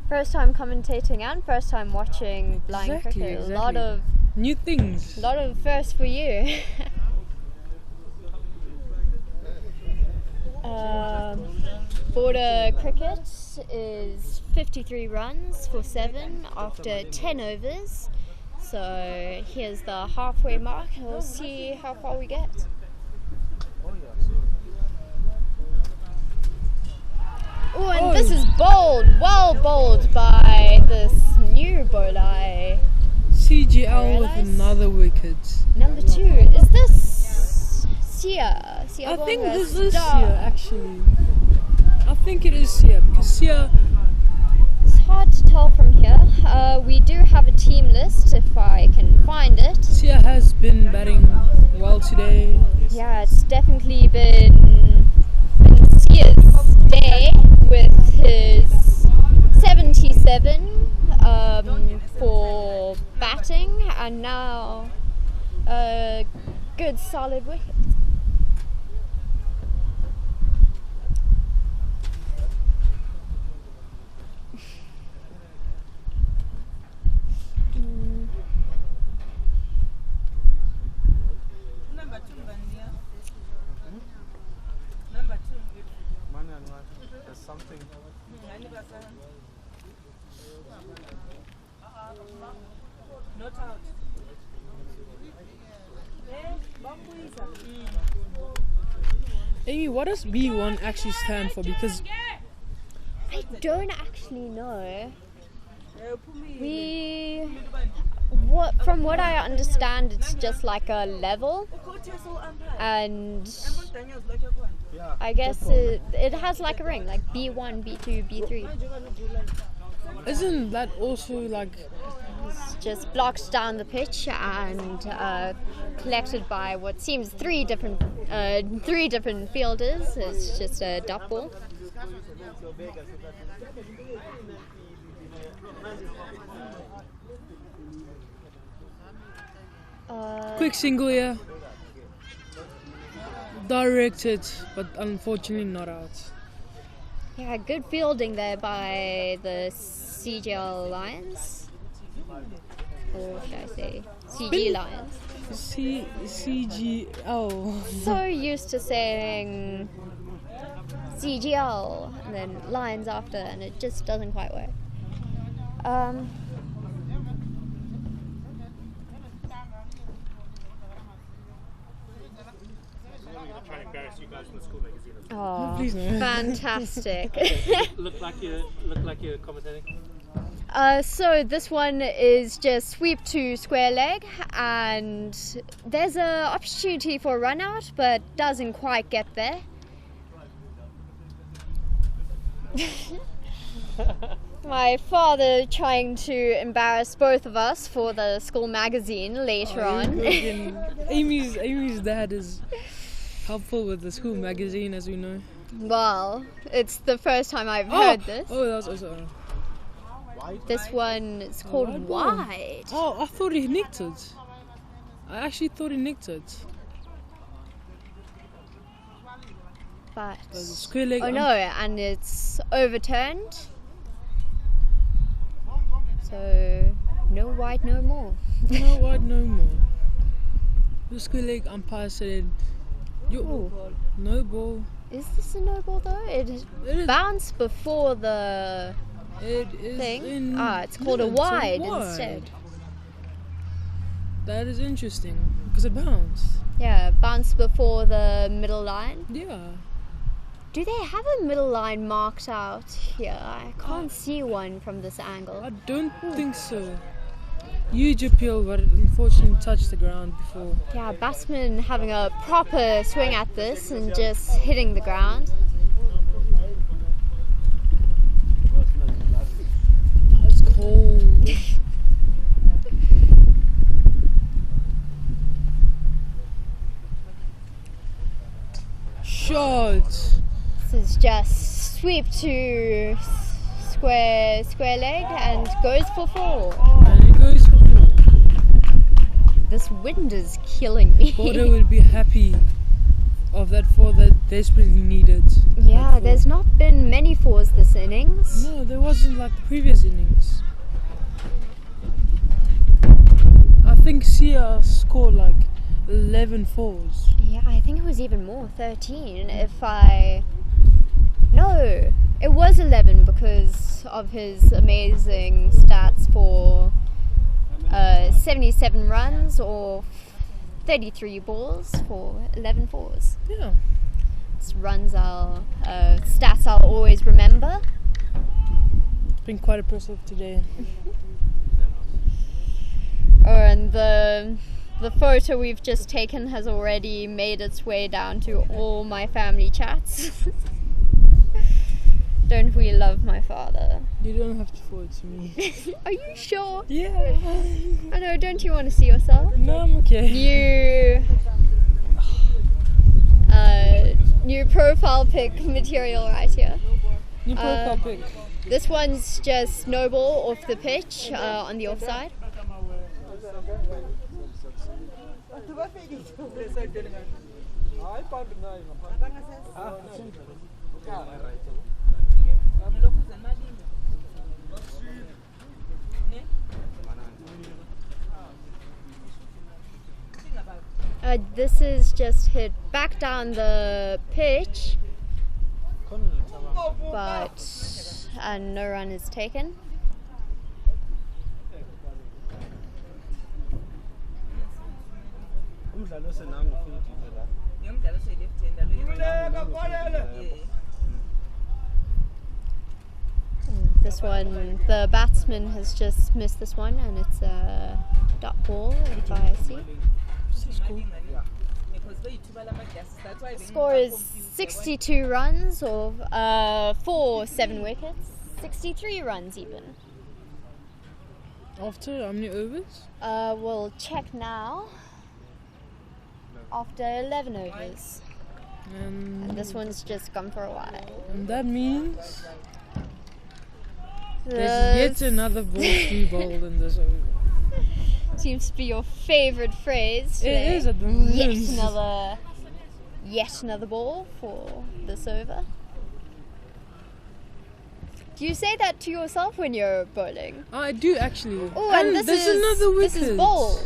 First time commentating and first time watching blind cricket. Exactly. A lot of new things. A lot of firsts for you. Border cricket is 53 runs for 7 after 10 overs. So here's the halfway mark, and we'll see how far we get. Oh, and this is bowled, well bowled by this new bowler. CGL with another wicket. Number 2, is this Sia? I think this is Sia, actually. I think it is Sia, because Sia... It's hard to tell from here. We do have a team list if I can find it. Sia has been batting well today. Yeah, it's definitely been Sia's day with his 77 for batting, and now a good solid wicket. There's something. Not out. Amy, what does B1 actually stand for? Because I don't actually know. From what I understand, it's just like a level, and I guess it has like a ring, like B1, B2, B3. Isn't that also like It's just blocks down the pitch and collected by what seems three different fielders. It's just a dot ball. quick single here? Directed, but unfortunately not out. Yeah, good fielding there by the CGL Lions. Or should I say CG Lions? CGL. So used to saying CGL and then Lions after, and it just doesn't quite work. Oh, Please no. fantastic. Look like you're commentating. So this one is just sweep to square leg, and there's an opportunity for a run out, but doesn't quite get there. My father trying to embarrass both of us for the school magazine later on. Amy's dad is helpful with the school magazine, as we know. Well, it's the first time I've heard this. Oh, that was also. This one is called Wide. Oh, I thought he nicked it. I actually thought he nicked it. But square leg. oh no, and it's overturned. So no wide, no more. No wide, no more. The square leg umpire said, no ball. Is this a no ball though? It bounced before the thing. It's called a wide instead. That is interesting because it bounced. Yeah, bounced before the middle line. Yeah. Do they have a middle line marked out here? I can't see one from this angle. I don't think so. Huge appeal, but it unfortunately touched the ground before. Yeah, batsman having a proper swing at this and just hitting the ground. It's cold. Shot. This is just sweep to square leg and goes for 4. And it goes for 4. This wind is killing me. Border would be happy of that 4 that desperately needed. Yeah, there's not been many 4s this innings. No, there wasn't like the previous innings. I think Sia scored like 11 4s. Yeah, I think it was even more, 13 No, it was 11 because of his amazing stats for 77 runs or 33 balls for 11 4s. Yeah. It's stats I'll always remember. It's been quite impressive today. And the photo we've just taken has already made its way down to all my family chats. Don't we love my father? You don't have to forward to me. Are you sure? Yeah. I know, don't you want to see yourself? No, I'm okay. New profile pic material right here. New profile pic. This one's just no ball off the pitch on the offside. This is just hit back down the pitch, but no run is taken. This one, the batsman has just missed this one, and it's a dot ball if I see. Score is 62 runs, or 4 7 wickets, 63 runs even. After how many overs? We'll check now. After 11 overs. And this one's just gone for a while. And that means there's yet another ball to be bowled in this over. Seems to be your favourite phrase today. It is at the moment. Yet another ball for this over. Do you say that to yourself when you're bowling? I do actually. Oh, and this there's is another wicket. This is bowl.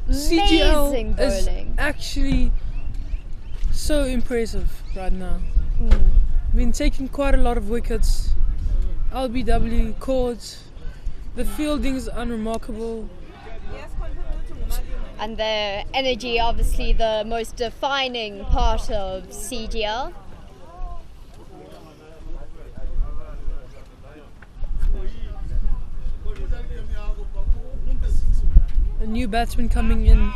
CGL Amazing is bowling. actually so impressive right now. Been taking quite a lot of wickets. LBW, Court. The fielding is unremarkable. And the energy, obviously the most defining part of CGL. A new batsman coming in.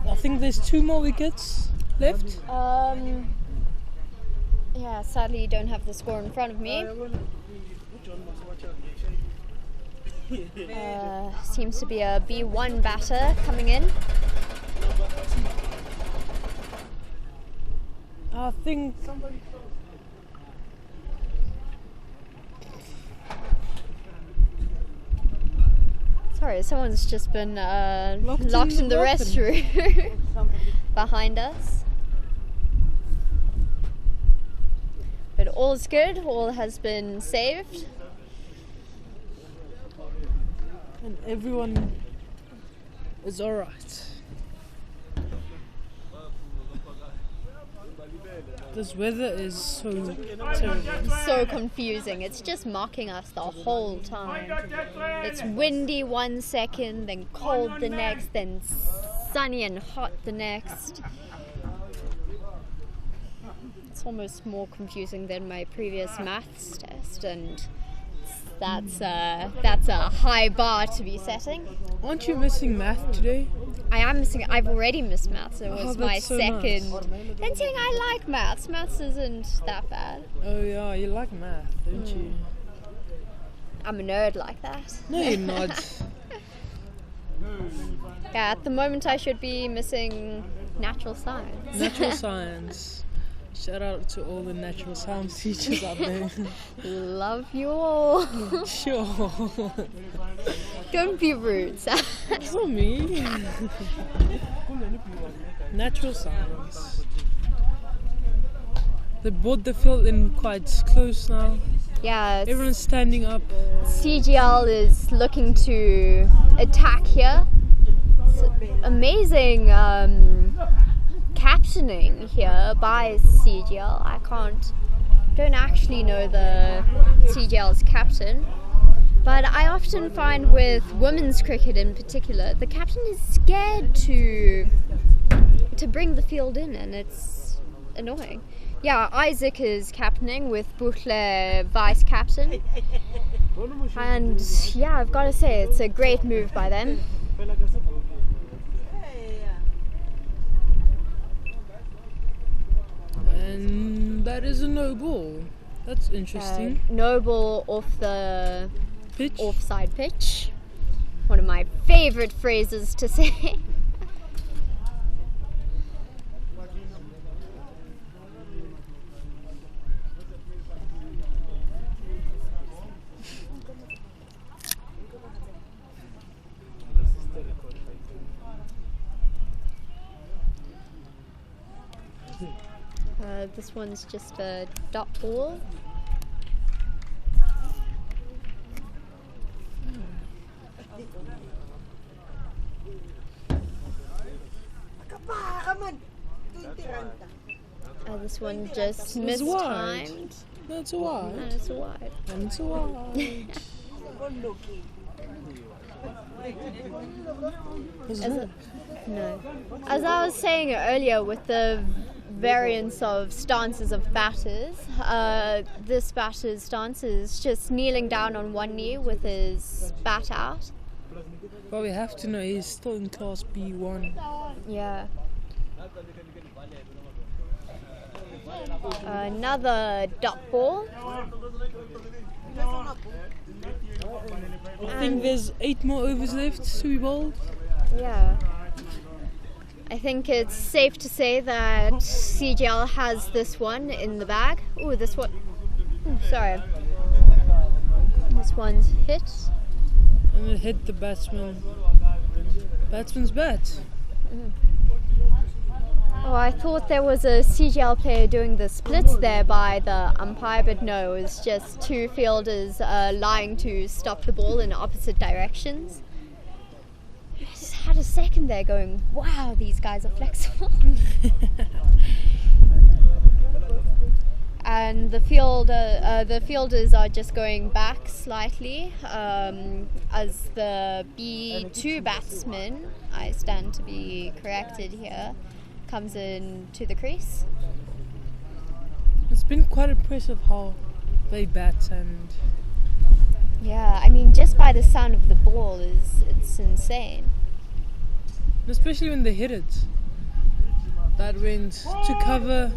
I think there's 2 more wickets left. Yeah, sadly you don't have the score in front of me. Seems to be a B1 batter coming in. I think Sorry, someone's just been locked in the restroom behind us. But all's good, all has been saved. and everyone is alright. This weather is so terrible. So confusing. It's just mocking us the whole time. It's windy 1 second, then cold the next, then sunny and hot the next. It's almost more confusing than my previous maths test, and that's a high bar to be setting. Aren't you missing math today? I am missing. I've already missed maths. It was my that's so second. nice. Then saying I like maths. Maths isn't that bad. Oh yeah, you like math, don't you? I'm a nerd like that. No, you're not. Yeah, at the moment I should be missing natural science. Natural science. Shout out to all the natural science teachers out there. Love you all. Sure. Don't be rude, Sam. It's not me. Natural science. They brought the field in quite close now. Yeah, Everyone's standing up. CGL is looking to attack here. It's amazing captaining here by CGL. Don't actually know the CGL's captain, but I often find with women's cricket in particular, the captain is scared to bring the field in, and it's annoying. Yeah, Isaac is captaining with Buchle vice captain, and yeah, I've got to say it's a great move by them. And that is a no ball. That's interesting. No ball off the Pitch. offside pitch. One of my favourite phrases to say. This one's just a dot ball. This one just mistimed. That's a wide. And it's a wide. And it's a wide. No. As I was saying earlier, with the variants of stances of batters. This batter's stance is just kneeling down on one knee with his bat out. But we have to know he's still in class B1. Yeah. Another dot ball. I think there's 8 more overs left to be bowled. Yeah. I think it's safe to say that CGL has this one in the bag. Ooh, this one. Ooh, sorry. This one's hit. And it hit the batsman's bat. Oh, I thought there was a CGL player doing the splits there by the umpire, but no, it was just two fielders lying to stop the ball in opposite directions. I just had a second there going, wow, these guys are flexible. And the fielders are just going back slightly as the B2 batsman, I stand to be corrected here, comes in to the crease. It's been quite impressive how they bat, and yeah, I mean, just by the sound of the ball it's insane. Especially when they hit it. That went to cover,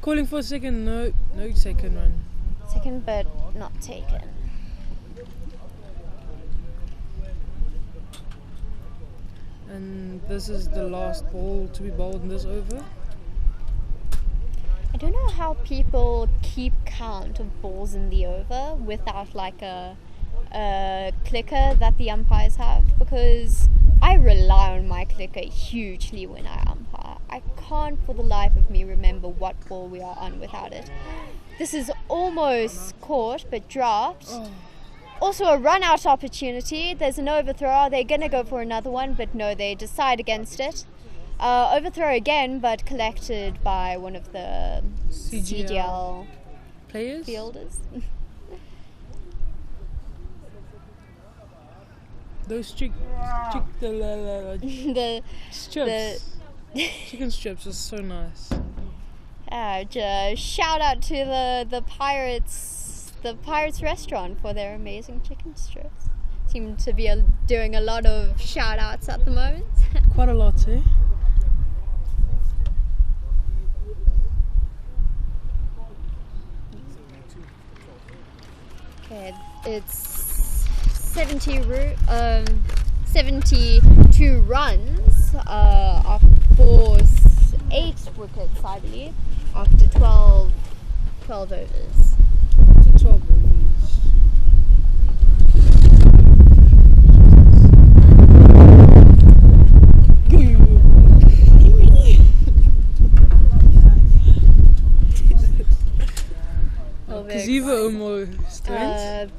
calling for a second, no second run. Second, but not taken. And this is the last ball to be bowled in this over. I don't know how people keep count of balls in the over without like a clicker that the umpires have, because I rely on my clicker hugely when I umpire. I can't for the life of me remember what ball we are on without it. This is almost caught but dropped. Oh. Also a run out opportunity. There's an overthrow. Are they going to go for another one? But no, they decide against it. Overthrow again, but collected by one of the CGL players? Fielders. Those the strips. Chicken strips are so nice. Just shout out to the Pirates restaurant for their amazing chicken strips. Seem to be doing a lot of shout outs at the moment. Quite a lot, eh? Okay, it's 72 runs for 8 wickets, I believe, after 12 overs. 12 overs.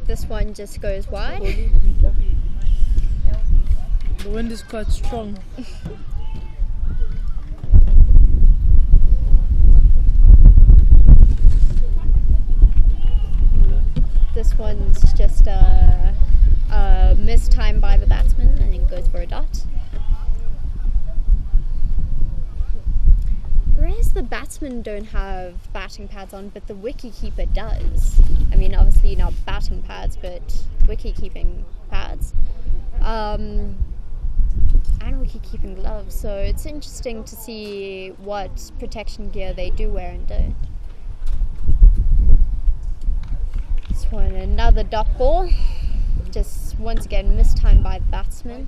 This one just goes wide. The wind is quite strong. This one's just a missed time by the batsman, and it goes for a dot. Whereas the batsmen don't have batting pads on, but the wicket-keeper does. I mean, obviously not batting pads, but wicket-keeping pads. And wicket-keeping gloves. So it's interesting to see what protection gear they do wear and don't. This one, another dot ball. Just once again mistimed by the batsman.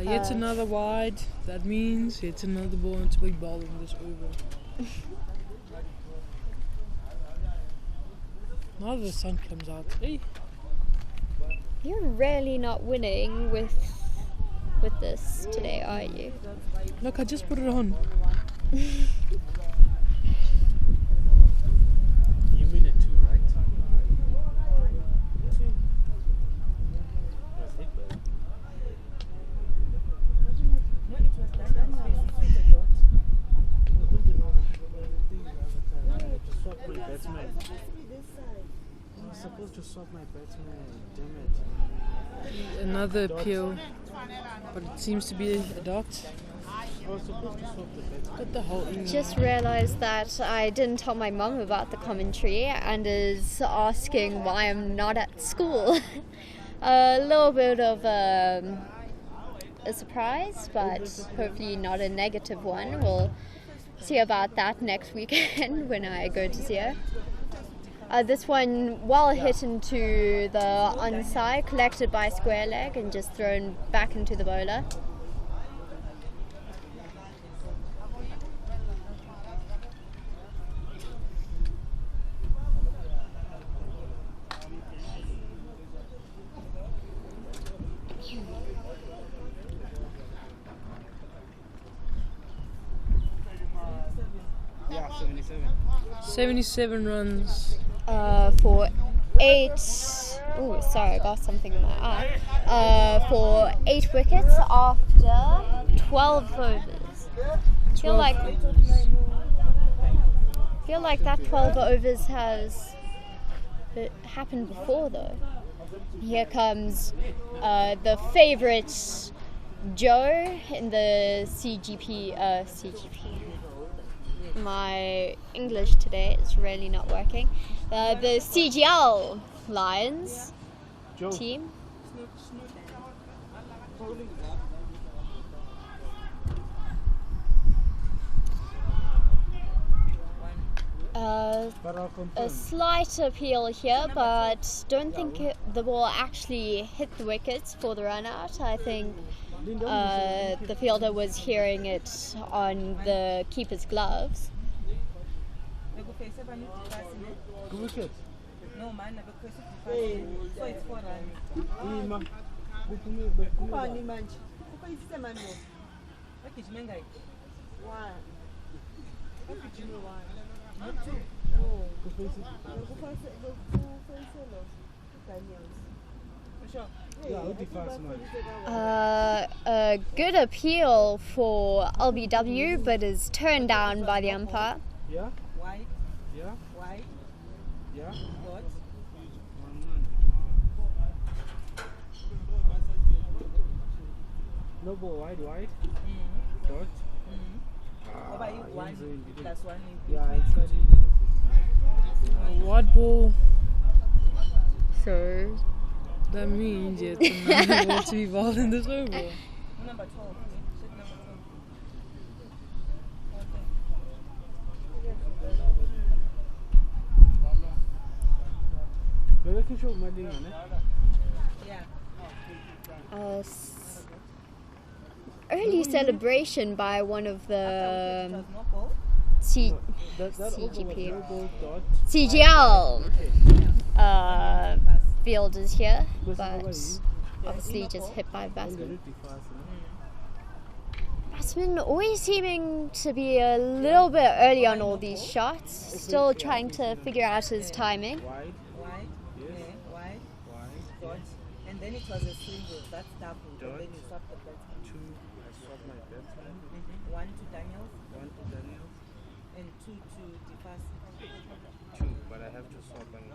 Yet another wide. That means yet another ball to be bowled in this over. Now the sun comes out. Hey. You're really not winning with this today, are you? Look, I just put it on. You mean it too, right? to swap my batsman. Damn it. Another appeal, but it seems to be a dot. I was supposed to swap the batsman. What the hell? Just realized that I didn't tell my mum about the commentary and is asking why I'm not at school. A little bit of a surprise, but hopefully not a negative one. We'll see about that next weekend when I go to see her. This one well hit into the onside, collected by square leg and just thrown back into the bowler. Yeah, 77. 77 runs. For 8. Oh, sorry, I got something in my eye. For 8 wickets after 12 overs. Feel like that 12 overs has happened before though. Here comes the favourite Joe in the CGP. My English today is really not working. The CGL Lions team. A slight appeal here, but don't think the ball actually hit the wickets for the run out. I think the fielder was hearing it on the keeper's gloves. Good wicket. No man, so it's 4 runs. Kupani manje. Kupayisise manje. Agijime ngayiphi? 1. Agijime 1. Not 2. No. Kupayise lo. Daniels. For sure. A good appeal for LBW, but is turned down by the umpire. Yeah? White. Yeah? White. Yeah? Dot. No ball, wide. Dot. Over you 1 plus 1. Yeah, it's White ball. So that means it's another ball to be bowled in this over. Number 12. Shit, number 12. Yeah. Early celebration by one of the CGL fielders here, but obviously just hit by batsman. Batsman always seeming to be a little bit early on all these shots, still trying to figure out his timing. Wide. Dot. And then it was a single. That's double. And then you swap the batsman. 2. I swap my batsman. 1 to Daniels. 1 to Daniels. And 2 to Defas. 2, but I have to swap one.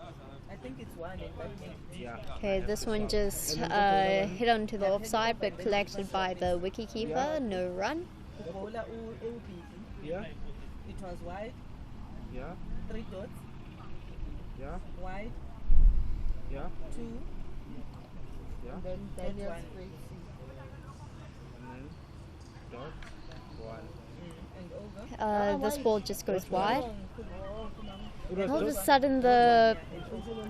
I think it's 1 and that makes. Yeah. Okay, this one just hit onto the offside, but collected by the wicketkeeper. No run. Yeah. It was wide. Yeah. 3 dots. Yeah. Wide. Yeah. 2. Yeah. And then Daniels 1. And then dot 1. And over. This ball just goes wide. All of a sudden the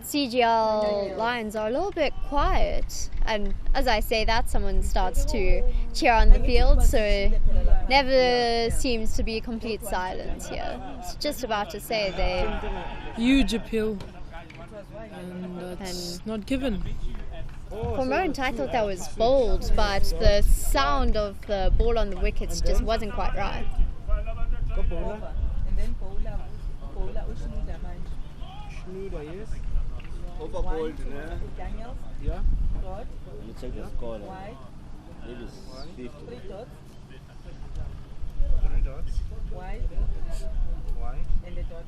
CGL Lions are a little bit quiet, and as I say that, someone starts to cheer on the field, so never seems to be complete silence here. It's just about to say they... Huge appeal, and that's not given. For a moment I thought that was bold, but the sound of the ball on the wickets just wasn't quite right. And then Paula Ushnuda manje. Schnuder, yes. Overbold, Daniels. Yeah. Dot. You check the score. Wide. Maybe it's 50. 3 dots. 3 dots. Wide. Wide. And a dot.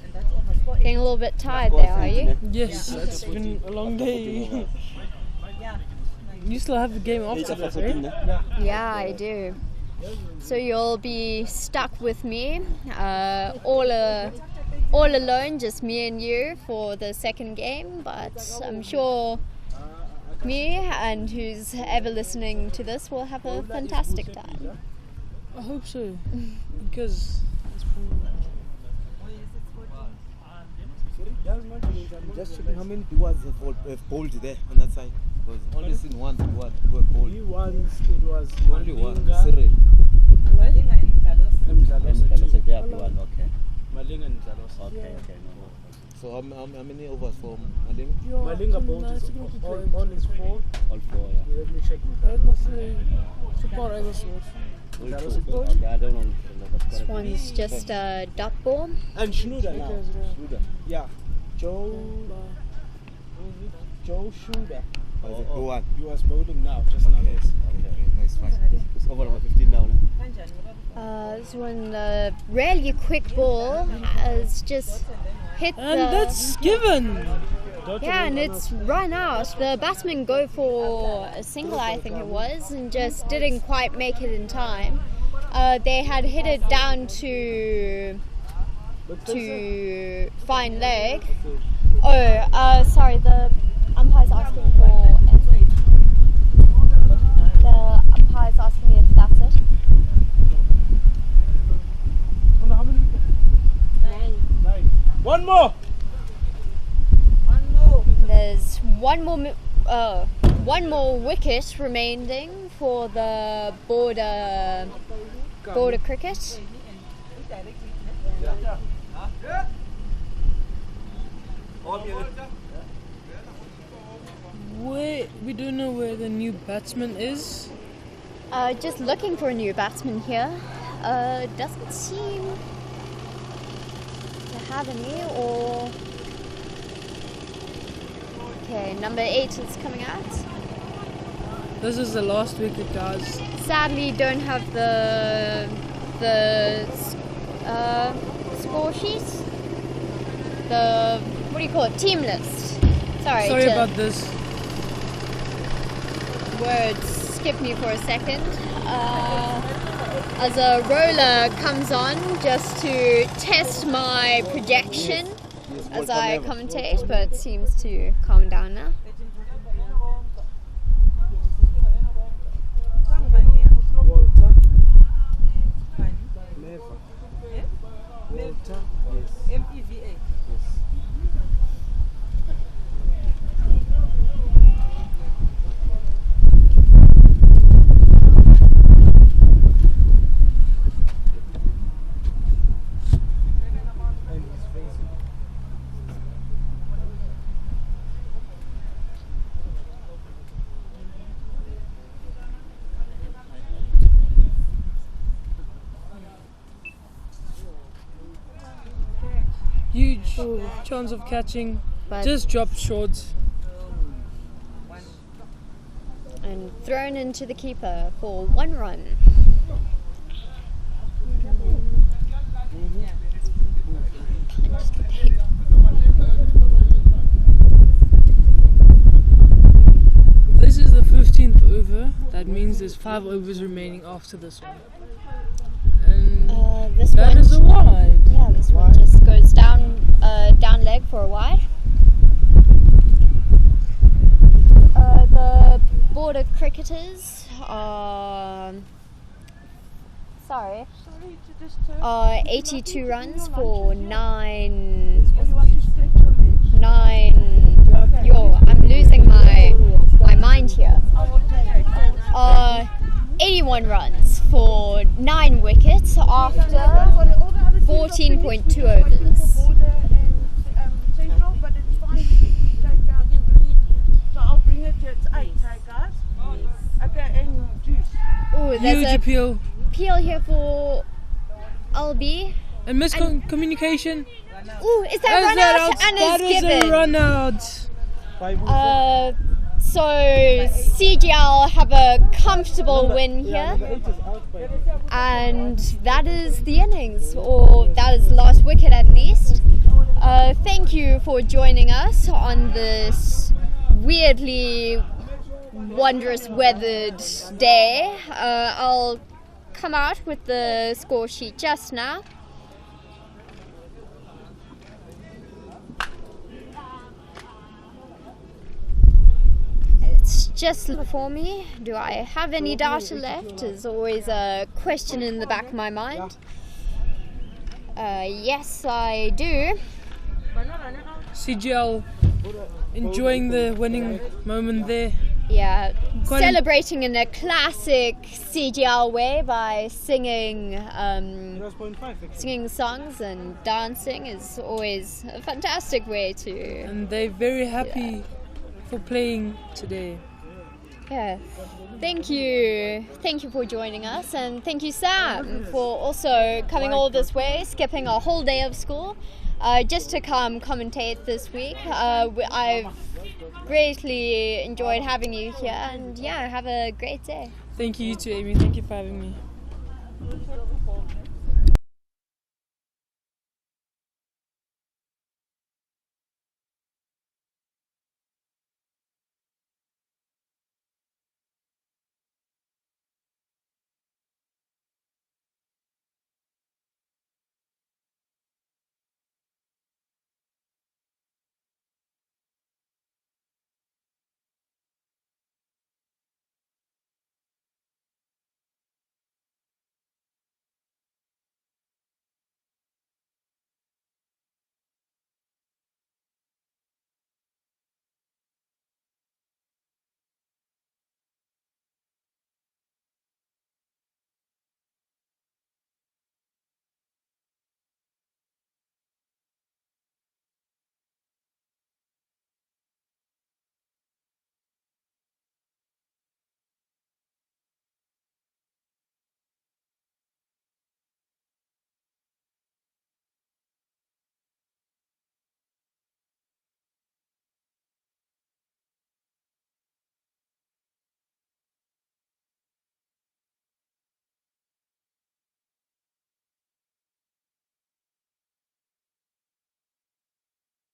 And that's over. Score Getting a little bit tired there, are you? Yes, it's been a long day. You still have the game after this, right? Yeah, I do. So you'll be stuck with me, all alone, just me and you for the second game. But I'm sure me and who's ever listening to this will have a fantastic time. I hope so, because it's just checking how many Duas have bowled there on that side. Because only seen one Dua who have bowled. Once it was Only one, Malinga. Cyril. Malinga and Mdlalosa, they are one, okay. Malinga and Mdlalosa. Okay, no. So how many overs for Malinga? Malinga bowled all is 4. All 4, yeah. Let me check. Okay, I don't know. This one's just a dot ball. And Schnuder now. Yeah. Joe Schnuder. One. He was bowling now, just now. Yes. Okay, nice, fine. It's over number 15 now, no? This one, really quick ball has just hit and the... that's given. Yeah, and it's run out. The batsmen go for a single, I think it was, and just didn't quite make it in time. They had hit it down to fine leg. Oh, sorry, the umpire's asking for... The umpire's asking if that's it. One more! There's one more wicket remaining for the border cricket. We don't know where the new batsman is. Just looking for a new batsman here. Doesn't seem to have any, or... Okay, number 8 is coming out. This is the last wicket, guys. Sadly, don't have the score sheet. The, what do you call it? Team list. Sorry about this. Words skip me for a second. As a roller comes on, just to test my projection as I commentate, but it seems to calm down now. Walter. Never. Walter. Yes. MEVA. Yes. And he's facing. Huge chance of catching. But Just dropped short. and thrown into the keeper for 1 run. This is the 15th over. That means there's 5 overs remaining after this one. And This that one, is a wide. yeah, this one just goes down leg for a wide. The border cricketers are 82 runs for 9. Yo, I'm losing my mind here. 81 runs for 9 wickets after 14.2 overs. But it's fine. So I'll bring it to its 8, guys. Okay, and juice. Oh, there's Huge a appeal. peel here for LB. And miscommunication. Ooh, is that run out? And That is is given. a run out. So CGL have a comfortable win here, and that is the innings, or that is the last wicket at least. Thank you for joining us on this weirdly wondrous weathered day. I'll come out with the score sheet just now. It's just before me. Do I have any data left? Is always a question in the back of my mind. Yes, I do. CGL enjoying the winning moment there. Yeah, celebrating in a classic CGL way by singing songs and dancing is always a fantastic way to. And they're very happy for playing today. Yeah, thank you for joining us, and thank you, Sam, for also coming all this way, skipping a whole day of school, just to come commentate this week. I've greatly enjoyed having you here, and yeah, have a great day. Thank you too, Amy. Thank you for having me.